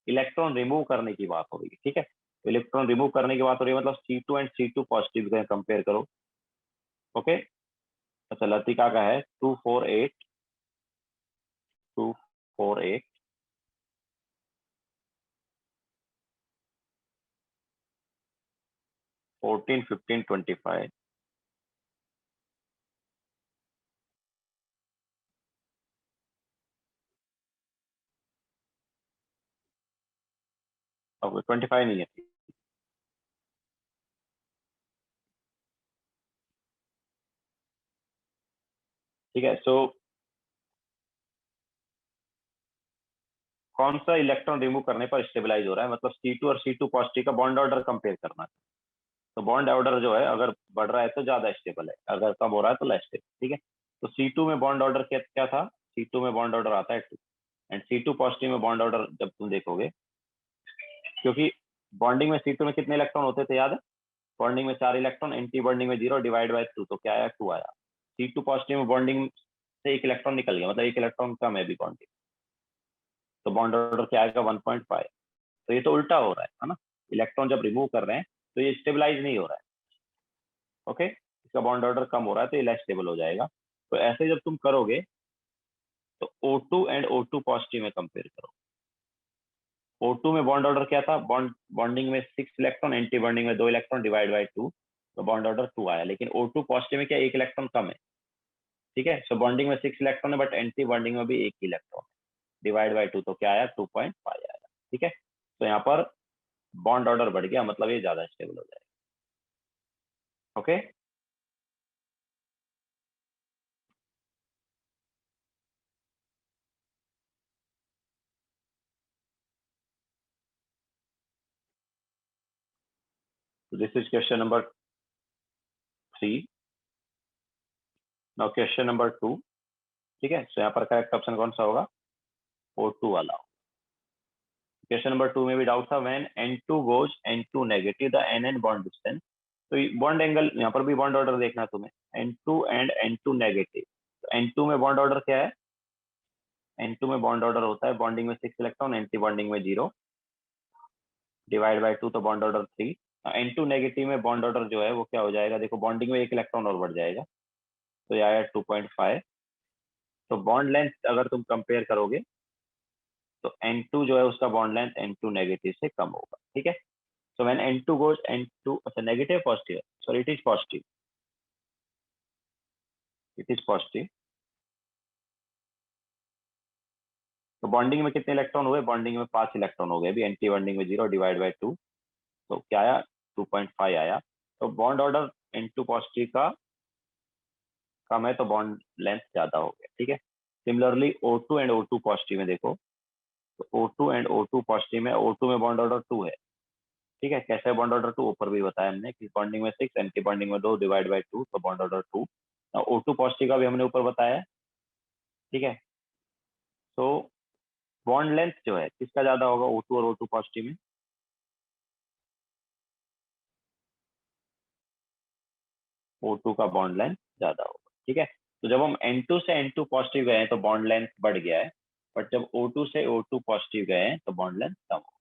[SPEAKER 1] Electron remove करने की बात हो रही है, ठीक है। इलेक्ट्रॉन रिमूव करने की बात हो रही है, मतलब C2 एंड C2 पॉजिटिव का कंपेयर करो। ओके, अच्छा लतिका का है 248 248 14 15 25। अब 25 नहीं है, ठीक है। सो कौन सा इलेक्ट्रॉन रिमूव करने पर स्टेबलाइज हो रहा है, मतलब C2 और C2 पॉजिटिव का बॉन्ड ऑर्डर कंपेयर करना है। तो बॉन्ड ऑर्डर जो है अगर बढ़ रहा है तो ज्यादा स्टेबल है, अगर कम हो रहा है तो लेस स्टेबल, ठीक है। तो C2 में बॉन्ड ऑर्डर क्या था? C2 में बॉन्ड ऑर्डर आता है 2 एंड C2 पॉजिटिव में बॉन्ड ऑर्डर जब तुम देखोगे, क्योंकि बॉन्डिंग में C2 में कितने इलेक्ट्रॉन होते थे याद है? बॉन्डिंग में 4 इलेक्ट्रॉन, एंटी बॉन्डिंग में 0 डिवाइड बाय 2, तो क्या आया? 2 आया। C2 पॉजिटिव में बॉन्डिंग से 1 इलेक्ट्रॉन निकल गया, मतलब 1 इलेक्ट्रॉन कम है अभी बॉन्डिंग, तो बॉन्ड ऑर्डर क्या आएगा? 1.5। तो ये तो उल्टा हो रहा है ना। इलेक्ट्रॉन जब रिमूव कर रहे हैं तो ये स्टेबलाइज नहीं हो रहा है। ओके, इसका बॉन्ड ऑर्डर कम हो रहा है तो ये लेस स्टेबल हो जाएगा। तो ऐसे जब तुम करोगे तो O2 एंड O2 पॉजिटिव में कंपेयर करो। O2 में बॉन्ड ऑर्डर क्या था? बॉन्डिंग में 6 इलेक्ट्रॉन, एंटी बॉन्डिंग में 2 इलेक्ट्रॉन डिवाइड बाय 2, तो बॉन्ड ऑर्डर 2 आया। लेकिन O2 पॉजिटिव में क्या 1 इलेक्ट्रॉन कम है, ठीक है। सो बॉन्डिंग में 6 इलेक्ट्रॉन है बट एंटी बॉन्डिंग में भी 1 इलेक्ट्रॉन डिवाइड बाय 2, तो क्या आया? 2.5 आया, ठीक है। तो यहाँ पर बॉन्ड ऑर्डर बढ़ गया, मतलब ये ज्यादा स्टेबल हो जाएगा। Okay, this is question number 3। Now question number 2, ठीक है। सो यहाँ पर करेक्ट ऑप्शन कौन सा होगा? O2 वाला। क्वेश्चन नंबर 2 में भी डाउट था, when N2 goes N2 negative the NN bond distance. तो बॉन्ड एंगल यहाँ पर भी बॉन्ड ऑर्डर देखना है तुम्हें, N2 एंड N2 नेगेटिव। तो N2 में बॉन्ड ऑर्डर क्या है? N2 में बॉन्ड ऑर्डर होता है बॉन्डिंग में 6 इलेक्ट्रॉन, एंटी बॉन्डिंग में 0 डिवाइड बाय 2, तो बॉन्ड ऑर्डर 3। N2 नेगेटिव में बॉन्ड ऑर्डर जो है वो क्या हो जाएगा? देखो बॉन्डिंग में 1 इलेक्ट्रॉन और बढ़ जाएगा, तो ये आया 2.5। तो बॉन्ड लेंथ अगर तुम कंपेयर करोगे तो N2 जो है उसका बॉन्ड लेंथ N2 नेगेटिव से कम होगा, ठीक है। So when N2 goes N2, अच्छा negative positive, sorry it is positive, it is positive. तो बॉन्डिंग में कितने इलेक्ट्रॉन हुए? बॉन्डिंग में 5 इलेक्ट्रॉन हो गए अभी, एंटी बॉन्डिंग में 0 डिवाइड बाय 2, तो क्या आया? 2.5 आया। तो बॉन्ड ऑर्डर N2 पॉजिटिव का कम है तो बॉन्ड लेंथ ज्यादा हो गया, ठीक है। Similarly O2 and O2 positive में देखो, तो O2 एंड O2 पॉजिटिव में O2 में बॉन्ड ऑर्डर 2 है, ठीक है। कैसे बॉन्ड ऑर्डर 2? ऊपर भी बताया हमने कि बॉन्डिंग में 6, एंटी बॉन्डिंग में 2 डिवाइड बाय 2, तो बॉन्ड ऑर्डर 2। O2 पॉजिटिव का भी हमने ऊपर बताया, ठीक है। तो बॉन्ड लेंथ जो है किसका ज्यादा होगा? O2 और O2 पॉजिटिव में? O2 का बॉन्ड लेंथ ज्यादा होगा, ठीक है। तो जब हम N2 से N2 पॉजिटिव गए हैं तो बॉन्ड लेंथ बढ़ गया है, बट जब O2 से O2 पॉजिटिव गए हैं तो बॉन्ड लेंथ कम हो।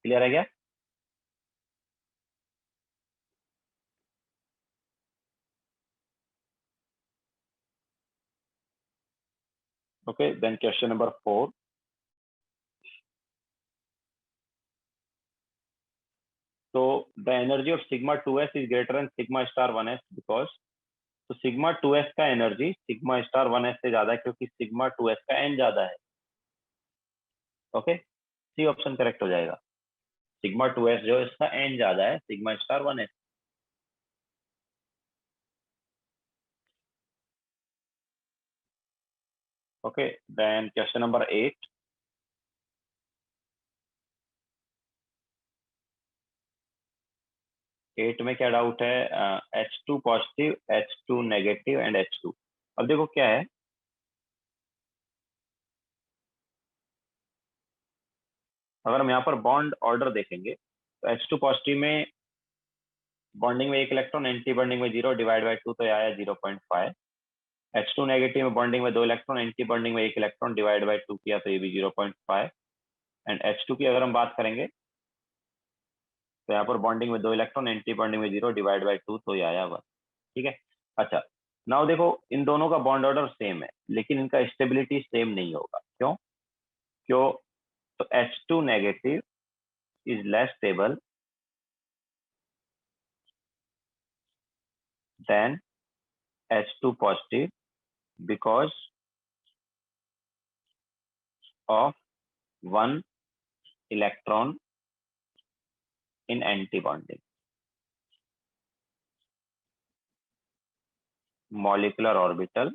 [SPEAKER 1] क्लियर है क्या? Okay, then question number 4। तो the energy of sigma 2s is greater than sigma star 1s because, तो सिग्मा 2s का एनर्जी सिग्मा स्टार 1s से ज्यादा है क्योंकि सिग्मा 2s का n ज्यादा है। ओके, सी ऑप्शन करेक्ट हो जाएगा। सिग्मा 2s जो इसका n ज्यादा है sigma star 1s। Okay, then question number 8। Eight में क्या डाउट है? H2 positive, H2 negative and H2। अब देखो क्या है, अगर हम यहाँ पर बॉन्ड ऑर्डर देखेंगे तो H2 पॉजिटिव में बॉन्डिंग में 1 इलेक्ट्रॉन, एंटी बॉन्डिंग में 0, डिवाइड बाय 2 तो आया 0.5। H2 नेगेटिव में बॉन्डिंग में 2 इलेक्ट्रॉन, एंटी बॉन्डिंग में 1 इलेक्ट्रॉन, डिवाइड बाय 2 किया तो ये भी 0.5। एंड H2 की अगर हम बात करेंगे तो यहाँ पर बॉन्डिंग में 2 इलेक्ट्रॉन, एंटी बॉन्डिंग में 0, डिवाइड बाय 2 तो ये आया 1। ठीक है। अच्छा, नाउ देखो इन दोनों का बॉन्ड ऑर्डर सेम है लेकिन इनका स्टेबिलिटी सेम नहीं होगा। क्यों? क्यों? तो H2 negative is less stable then H2 positive because of 1 electron in anti-bonding. Molecular orbital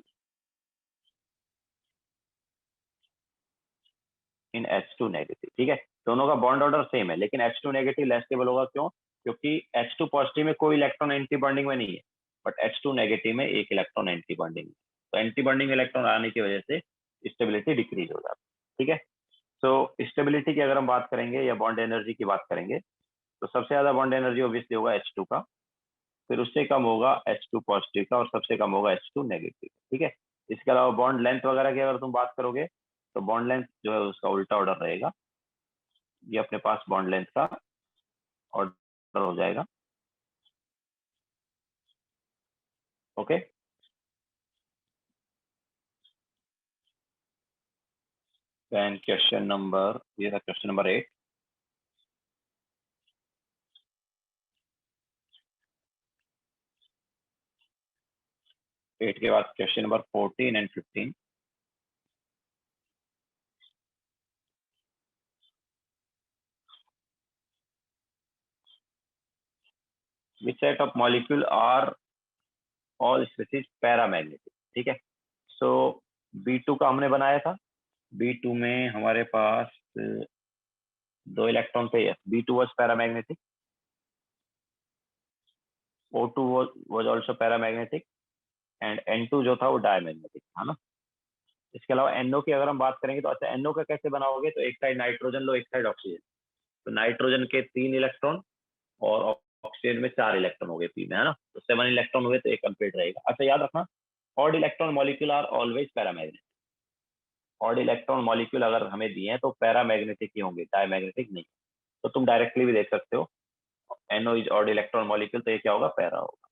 [SPEAKER 1] in H2 negative. ठीक है, दोनों का बॉन्ड ऑर्डर सेम है लेकिन H2 नेगेटिव लेस स्टेबल होगा। क्यों? क्योंकि H2 पॉजिटिव में कोई इलेक्ट्रॉन एंटी बॉन्डिंग में नहीं है, बट H2 नेगेटिव में 1 इलेक्ट्रॉन एंटी बॉन्डिंग। तो एंटी बॉन्डिंग इलेक्ट्रॉन आने की वजह से स्टेबिलिटी डिक्रीज हो जाती है। ठीक है, तो स्टेबिलिटी की अगर हम बात करेंगे या बॉन्ड एनर्जी की बात करेंगे तो सबसे ज्यादा बॉन्ड एनर्जी ऑब्वियसली होगा H2 का, फिर उससे कम होगा H2 पॉजिटिव का और सबसे कम होगा H2 नेगेटिव। ठीक है, इसके अलावा बॉन्ड लेंथ वगैरह की अगर तुम बात करोगे तो बॉन्ड लेंथ जो है उसका उल्टा ऑर्डर रहेगा। ये अपने पास बॉन्ड लेंथ का ऑर्डर हो जाएगा। ओके, देन क्वेश्चन नंबर, ये था क्वेश्चन नंबर 8। एट के बाद question number 14 and 15। which set of molecule are all species paramagnetic. ठीक है, सो B2 का हमने बनाया था। B2 में हमारे पास 2 इलेक्ट्रॉन थे। B2 was paramagnetic, O2 was also paramagnetic and N2 जो था वो डायमैग्नेटिक था ना। इसके अलावा NO की अगर हम बात करेंगे तो अच्छा NO का कैसे बनाओगे, तो एक साइड नाइट्रोजन लो, एक साइड ऑक्सीजन। तो नाइट्रोजन के 3 इलेक्ट्रॉन और ऑक्सीजन में 4 इलेक्ट्रॉन हो गए पी में, है ना। तो 7 इलेक्ट्रॉन हुए तो एक कंप्लीट रहेगा। अच्छा याद रखना, odd electron molecule are always paramagnetic. Odd electron molecule अगर हमें दिए हैं तो पैरामैग्नेटिक ही होंगे, डायमैग्नेटिक नहीं। तो तुम डायरेक्टली भी देख सकते हो NO is odd electron molecule, तो ये क्या होगा, पैरा होगा।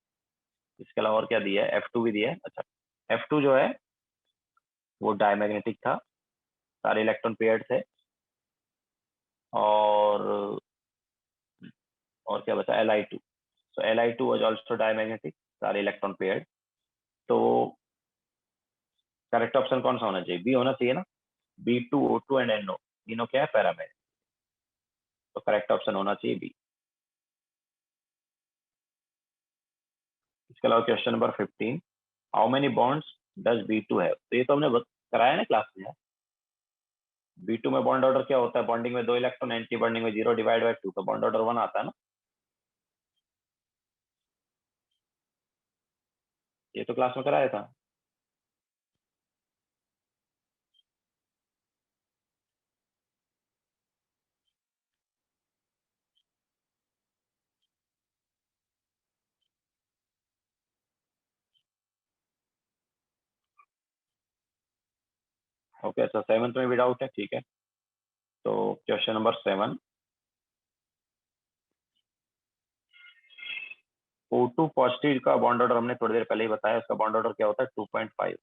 [SPEAKER 1] इसके अलावा और क्या दिया है, F2 भी दिया है। अच्छा, F2 जो है वो डायमैग्नेटिक था, सारे इलेक्ट्रॉन पेयर्ड थे। और क्या बता, Li2। So Li2 was also diamagnetic, सारे इलेक्ट्रॉन पेयर्ड। तो करेक्ट ऑप्शन कौन सा होना चाहिए, बी होना चाहिए ना। B2, O2 एंड NO तीनों क्या है, पैरामैग्नेटिक। तो करेक्ट ऑप्शन होना चाहिए बी। इसके अलावा question number 15, how many bonds does B2 have. तो ये तो हमने कराया ना क्लास में। B2 में बॉन्ड ऑर्डर क्या होता है, बॉन्डिंग में 2 इलेक्ट्रॉन, एंटी बॉन्डिंग में 0, डिवाइड बाय 2, तो बॉन्ड ऑर्डर 1 आता है ना। ये तो क्लास में कराया था। ओके, अच्छा 7th में भी डाउट है, ठीक है। तो क्वेश्चन नंबर 7, O2 पॉजिटिव का बॉन्ड ऑर्डर हमने थोड़ी देर पहले ही बताया, उसका बॉन्ड ऑर्डर क्या होता है, 2.5।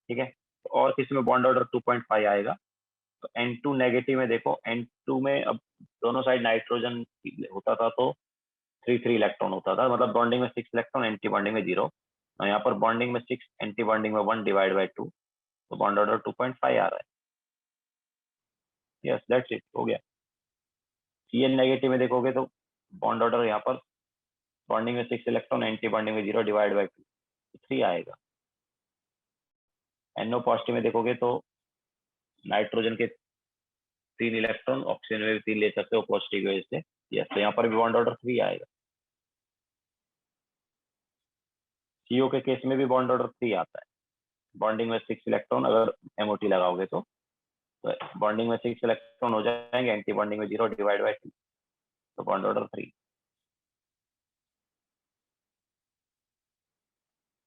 [SPEAKER 1] ठीक है, तो और किसी में बॉन्ड ऑर्डर 2.5 आएगा तो N2 नेगेटिव में देखो, N2 में अब दोनों साइड नाइट्रोजन होता था तो 3 इलेक्ट्रॉन होता था, मतलब बॉन्डिंग में 6 इलेक्ट्रॉन, एंटी बॉन्डिंग में 0। और यहाँ पर बॉन्डिंग में 6, एंटी बॉन्डिंग में 1 डिवाइड बाई 2, तो बॉन्ड ऑर्डर 2.5 आ रहा है। यस दैट्स इट, हो गया। Cn नेगेटिव में देखोगे तो बॉन्ड ऑर्डर यहाँ पर बॉन्डिंग में 6 इलेक्ट्रॉन, एंटी बॉन्डिंग में 0 डिवाइड बाई 2, 3 आएगा। NO पॉजिटिव में देखोगे तो नाइट्रोजन के 3 इलेक्ट्रॉन, ऑक्सीजन में भी 3 ले सकते हो पॉजिटिव की वजह से। यस, तो यहाँ पर भी बॉन्ड ऑर्डर 3 आएगा। CO के केस में भी बॉन्ड ऑर्डर 3 आता है, बॉन्डिंग में 6 इलेक्ट्रॉन, अगर MOT लगाओगे तो बॉन्डिंग में 6 इलेक्ट्रॉन हो जाएंगे, एंटी बॉन्डिंग में 0 डिवाइड बाई 2, तो बॉन्ड ऑर्डर 3।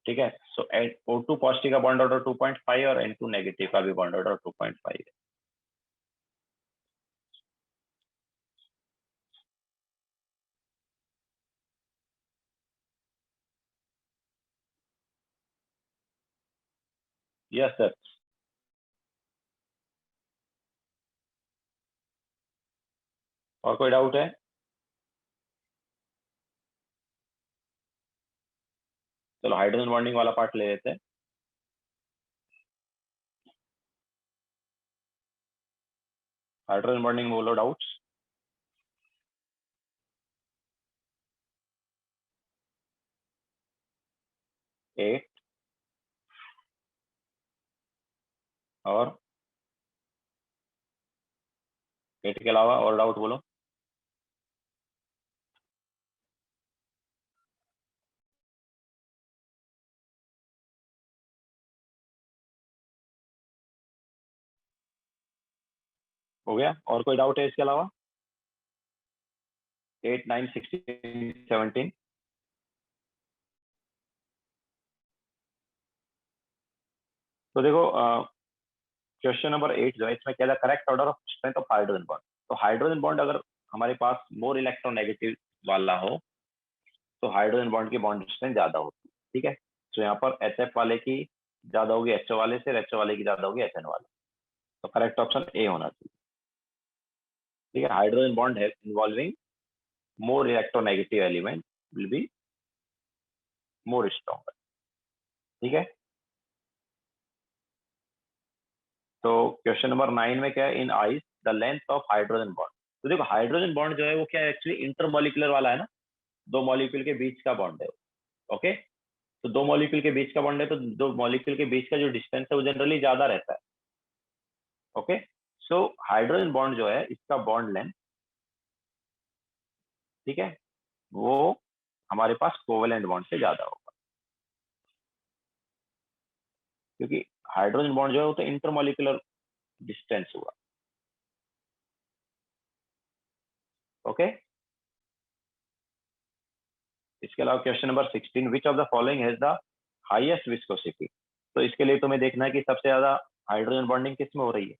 [SPEAKER 1] ठीक है, सो O2 पॉजिटिव का बॉन्ड ऑर्डर 2.5 और N2 नेगेटिव का भी बॉन्ड ऑर्डर 2.5 है। Yes sir. और कोई डाउट है? चलो हाइड्रोजन बॉन्डिंग वाला पार्ट ले लेते हैं। हाइड्रोजन बॉन्डिंग बोलो डाउट्स। एट और 8 के अलावा और डाउट बोलो। हो गया? और कोई डाउट है इसके अलावा? 8, 9, 16, 17। तो देखो क्वेश्चन नंबर 8 जो है, इसमें क्या है, correct order of strength of hydrogen bond. तो हाइड्रोजन बॉन्ड अगर हमारे पास मोर इलेक्ट्रोनेगेटिव वाला हो तो हाइड्रोजन बॉन्ड की बॉन्ड स्ट्रेंथ ज्यादा होती है। ठीक है, तो यहाँ पर HF वाले की ज्यादा होगी HO वाले से, HO वाले की ज्यादा होगी HN वाले। तो करेक्ट ऑप्शन ए होना चाहिए। ठीक है, हाइड्रोजन बॉन्ड है involving more electronegative element will be more stronger. ठीक है, तो क्वेश्चन नंबर 9 में क्या है, in ice the length of hydrogen bond. तो देखो हाइड्रोजन बॉन्ड जो है वो क्या है, एक्चुअली इंटरमॉलिक्यूलर वाला है ना, दो मॉलिक्यूल के बीच का बॉन्ड है। ओके, तो दो मॉलिक्यूल के बीच का बॉन्ड है, तो दो मॉलिक्यूल के बीच का जो डिस्टेंस है वो जनरली ज्यादा रहता है। ओके, सो हाइड्रोजन बॉन्ड जो है इसका बॉन्ड लेंथ, ठीक है, वो हमारे पास कोवेलेंट बॉन्ड से ज्यादा होगा, क्योंकि हाइड्रोजन बॉन्ड जो है वो तो इंटरमॉलिक्यूलर डिस्टेंस हुआ। ओके, इसके अलावा question number 16, which of the following has the highest viscosity. तो इसके लिए तुम्हें देखना है कि सबसे ज्यादा हाइड्रोजन बॉन्डिंग किस में हो रही है।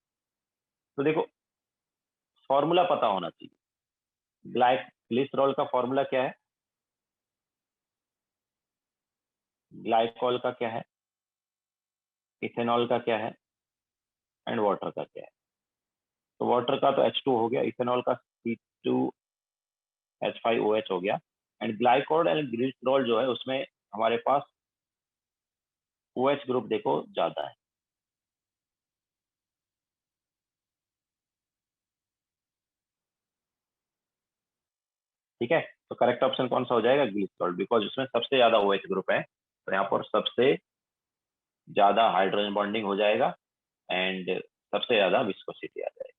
[SPEAKER 1] तो देखो फॉर्मूला पता होना चाहिए। ग्लिसरॉल का फॉर्मूला क्या है, ग्लाइकॉल का क्या है, इथेनॉल का क्या है, एंड वाटर का क्या है। तो वाटर का तो H2 हो गया, इथेनॉल का C2H5OH हो गया, एंड ग्लाइकॉल एंड ग्लिसरॉल जो है उसमें हमारे पास OH ग्रुप देखो ज्यादा है। ठीक है, तो करेक्ट ऑप्शन कौन सा हो जाएगा, ग्लिसरॉल, बिकॉज उसमें सबसे ज्यादा OH ग्रुप है, तो यहाँ पर सबसे ज्यादा हाइड्रोजन बॉन्डिंग हो जाएगा एंड सबसे ज्यादा विस्कोसिटी आ जाएगी।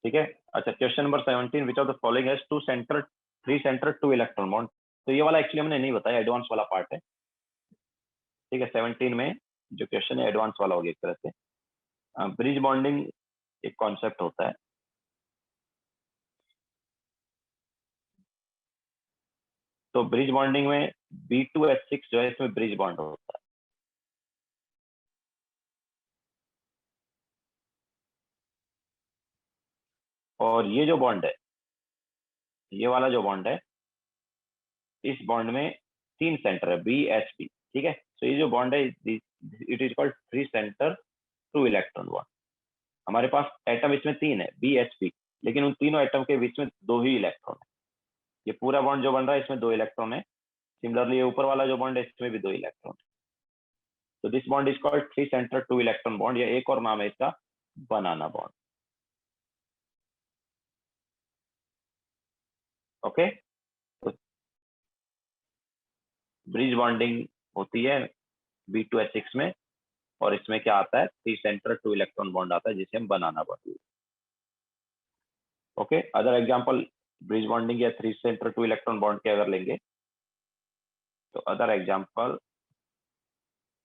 [SPEAKER 1] ठीक है, अच्छा question number 17, which of the following has two centre, three centre, two electron bond. तो ये वाला एक्चुअली हमने नहीं बताया, एडवांस वाला पार्ट है। ठीक है, 17 में जो क्वेश्चन है एडवांस वाला हो गया एक तरह से। ब्रिज बॉन्डिंग एक कॉन्सेप्ट होता है। तो ब्रिज बॉन्डिंग में B2H6 जो है इसमें ब्रिज बॉन्ड होता है। और ये जो बॉन्ड है ये वाला जो बॉन्ड है, इस बॉन्ड में 3 सेंटर है, बी एच पी, ठीक है। तो ये जो बॉन्ड है, it is called 3 centre 2 electron bond. हमारे पास एटम इसमें 3 है, बी एच पी, लेकिन उन तीनों एटम के बीच में 2 ही इलेक्ट्रॉन है। ये पूरा बॉन्ड जो बन रहा है इसमें 2 इलेक्ट्रॉन है। सिमिलरली ये ऊपर वाला जो बॉन्ड है इसमें भी 2 इलेक्ट्रॉन है। तो this bond is called 3 centre 2 electron bond, या एक और नाम है इसका बनाना बॉन्ड। ओके, तो ब्रिज बॉन्डिंग होती है B2H6 में, और इसमें क्या आता है, 3 सेंटर 2 इलेक्ट्रॉन बॉन्ड आता है, जिसे हम banana bond. Okay, other example bridge bonding या 3 सेंटर 2 इलेक्ट्रॉन बॉन्ड के अगर लेंगे, तो other example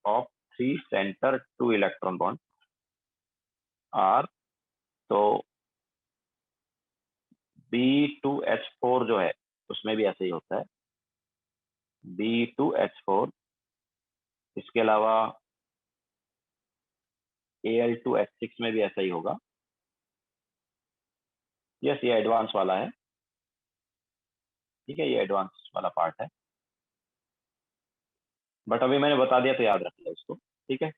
[SPEAKER 1] of 3 centre 2 electron bond are, तो B2H4 जो है उसमें भी ऐसे ही होता है, B2H4। इसके अलावा Al2H6 में भी ऐसा ही होगा। यस, ये एडवांस वाला है, ठीक है, ये एडवांस वाला पार्ट है, बट अभी मैंने बता दिया तो याद रख लो इसको, ठीक है।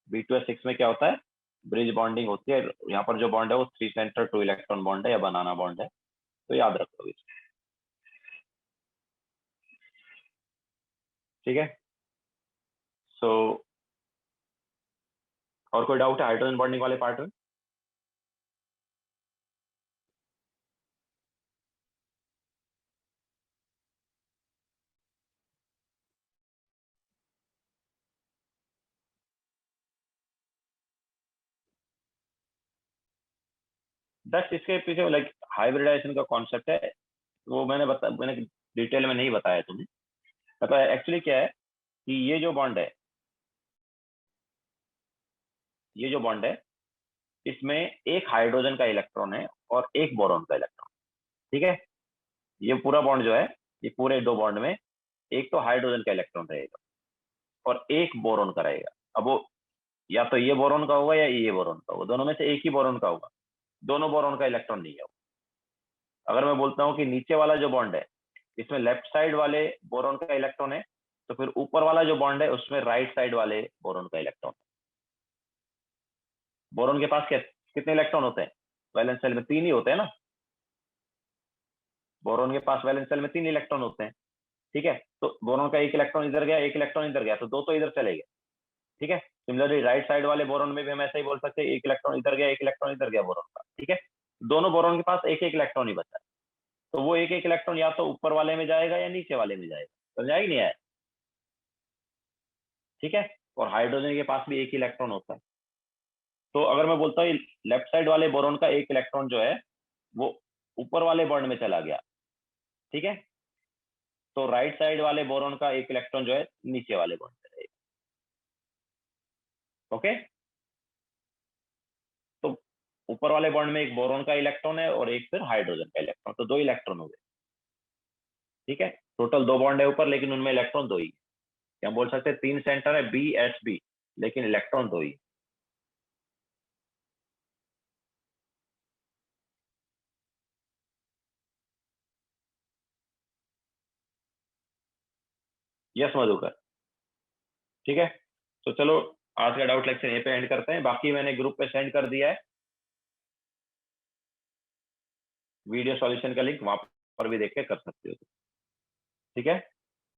[SPEAKER 1] B2H6 में क्या होता है, ब्रिज बॉन्डिंग होती है। यहाँ पर जो बॉन्ड है वो 3 सेंटर 2 इलेक्ट्रॉन बॉन्ड है या बनाना बॉन्ड है, तो याद रखो इसको, ठीक है। सो और कोई डाउट है हाइड्रोजन बॉन्डिंग वाले पार्ट में? दैट्स इसके पीछे लाइक हाइब्रिडाइजेशन का कॉन्सेप्ट है, वो मैंने डिटेल में नहीं बताया तुम्हें। मतलब एक्चुअली क्या है कि ये जो बॉन्ड है इसमें एक हाइड्रोजन का इलेक्ट्रॉन है और एक बोरॉन का इलेक्ट्रॉन, ठीक है। ये पूरा बॉन्ड जो है, ये पूरे 2 बॉन्ड में एक तो हाइड्रोजन का इलेक्ट्रॉन रहेगा और एक बोरॉन का रहेगा। अब वो या तो ये बोरॉन का होगा या ये बोरॉन का होगा, दोनों में से एक ही बोरॉन का होगा, दोनों बोरॉन का इलेक्ट्रॉन नहीं है। अगर मैं बोलता हूँ कि नीचे वाला जो बॉन्ड है इसमें लेफ्ट साइड वाले बोरॉन का इलेक्ट्रॉन है, तो फिर ऊपर वाला जो बॉन्ड है उसमें राइट साइड वाले बोरॉन का इलेक्ट्रॉन है। बोरॉन के पास कितने इलेक्ट्रॉन होते हैं? वैलेंस शेल में 3 ही होते हैं ना। बोरॉन के पास वैलेंस शेल में 3 इलेक्ट्रॉन होते हैं, ठीक है। तो बोरॉन का एक इलेक्ट्रॉन इधर गया, एक इलेक्ट्रॉन इधर गया, तो 2 तो इधर चले गए, ठीक है। सिमिलरली राइट साइड वाले बोरॉन में भी हम ऐसा ही बोल सकते हैं, एक इलेक्ट्रॉन इधर गया, एक इलेक्ट्रॉन इधर गया बोरॉन का, ठीक है। दोनों बोरॉन के पास एक एक इलेक्ट्रॉन ही बचा है, तो वो एक एक इलेक्ट्रॉन या तो ऊपर वाले में जाएगा या नीचे वाले में जाएगा, समझ आई नहीं आया, ठीक है। और हाइड्रोजन के पास भी एक इलेक्ट्रॉन होता है। तो अगर मैं बोलता हूँ लेफ्ट साइड वाले बोरॉन का एक इलेक्ट्रॉन जो है वो ऊपर वाले बॉन्ड में चला गया, ठीक है, तो राइट साइड वाले बोरॉन का एक इलेक्ट्रॉन जो है नीचे वाले बॉन्ड में रहेगा। ओके, तो ऊपर वाले बॉन्ड में एक बोरॉन का इलेक्ट्रॉन है और एक फिर हाइड्रोजन का इलेक्ट्रॉन, तो 2 इलेक्ट्रॉन हो गए, ठीक है। टोटल 2 बॉन्ड है ऊपर, लेकिन उनमें इलेक्ट्रॉन 2 ही। हम बोल सकते हैं 3 सेंटर है BHB, लेकिन इलेक्ट्रॉन 2 ही। यस मधुकर, ठीक है। तो चलो आज का डाउट लेक्चर यहीं पे एंड करते हैं। बाकी मैंने ग्रुप पे सेंड कर दिया है वीडियो सॉल्यूशन का लिंक, वहां पर भी देख के कर सकते हो, ठीक है।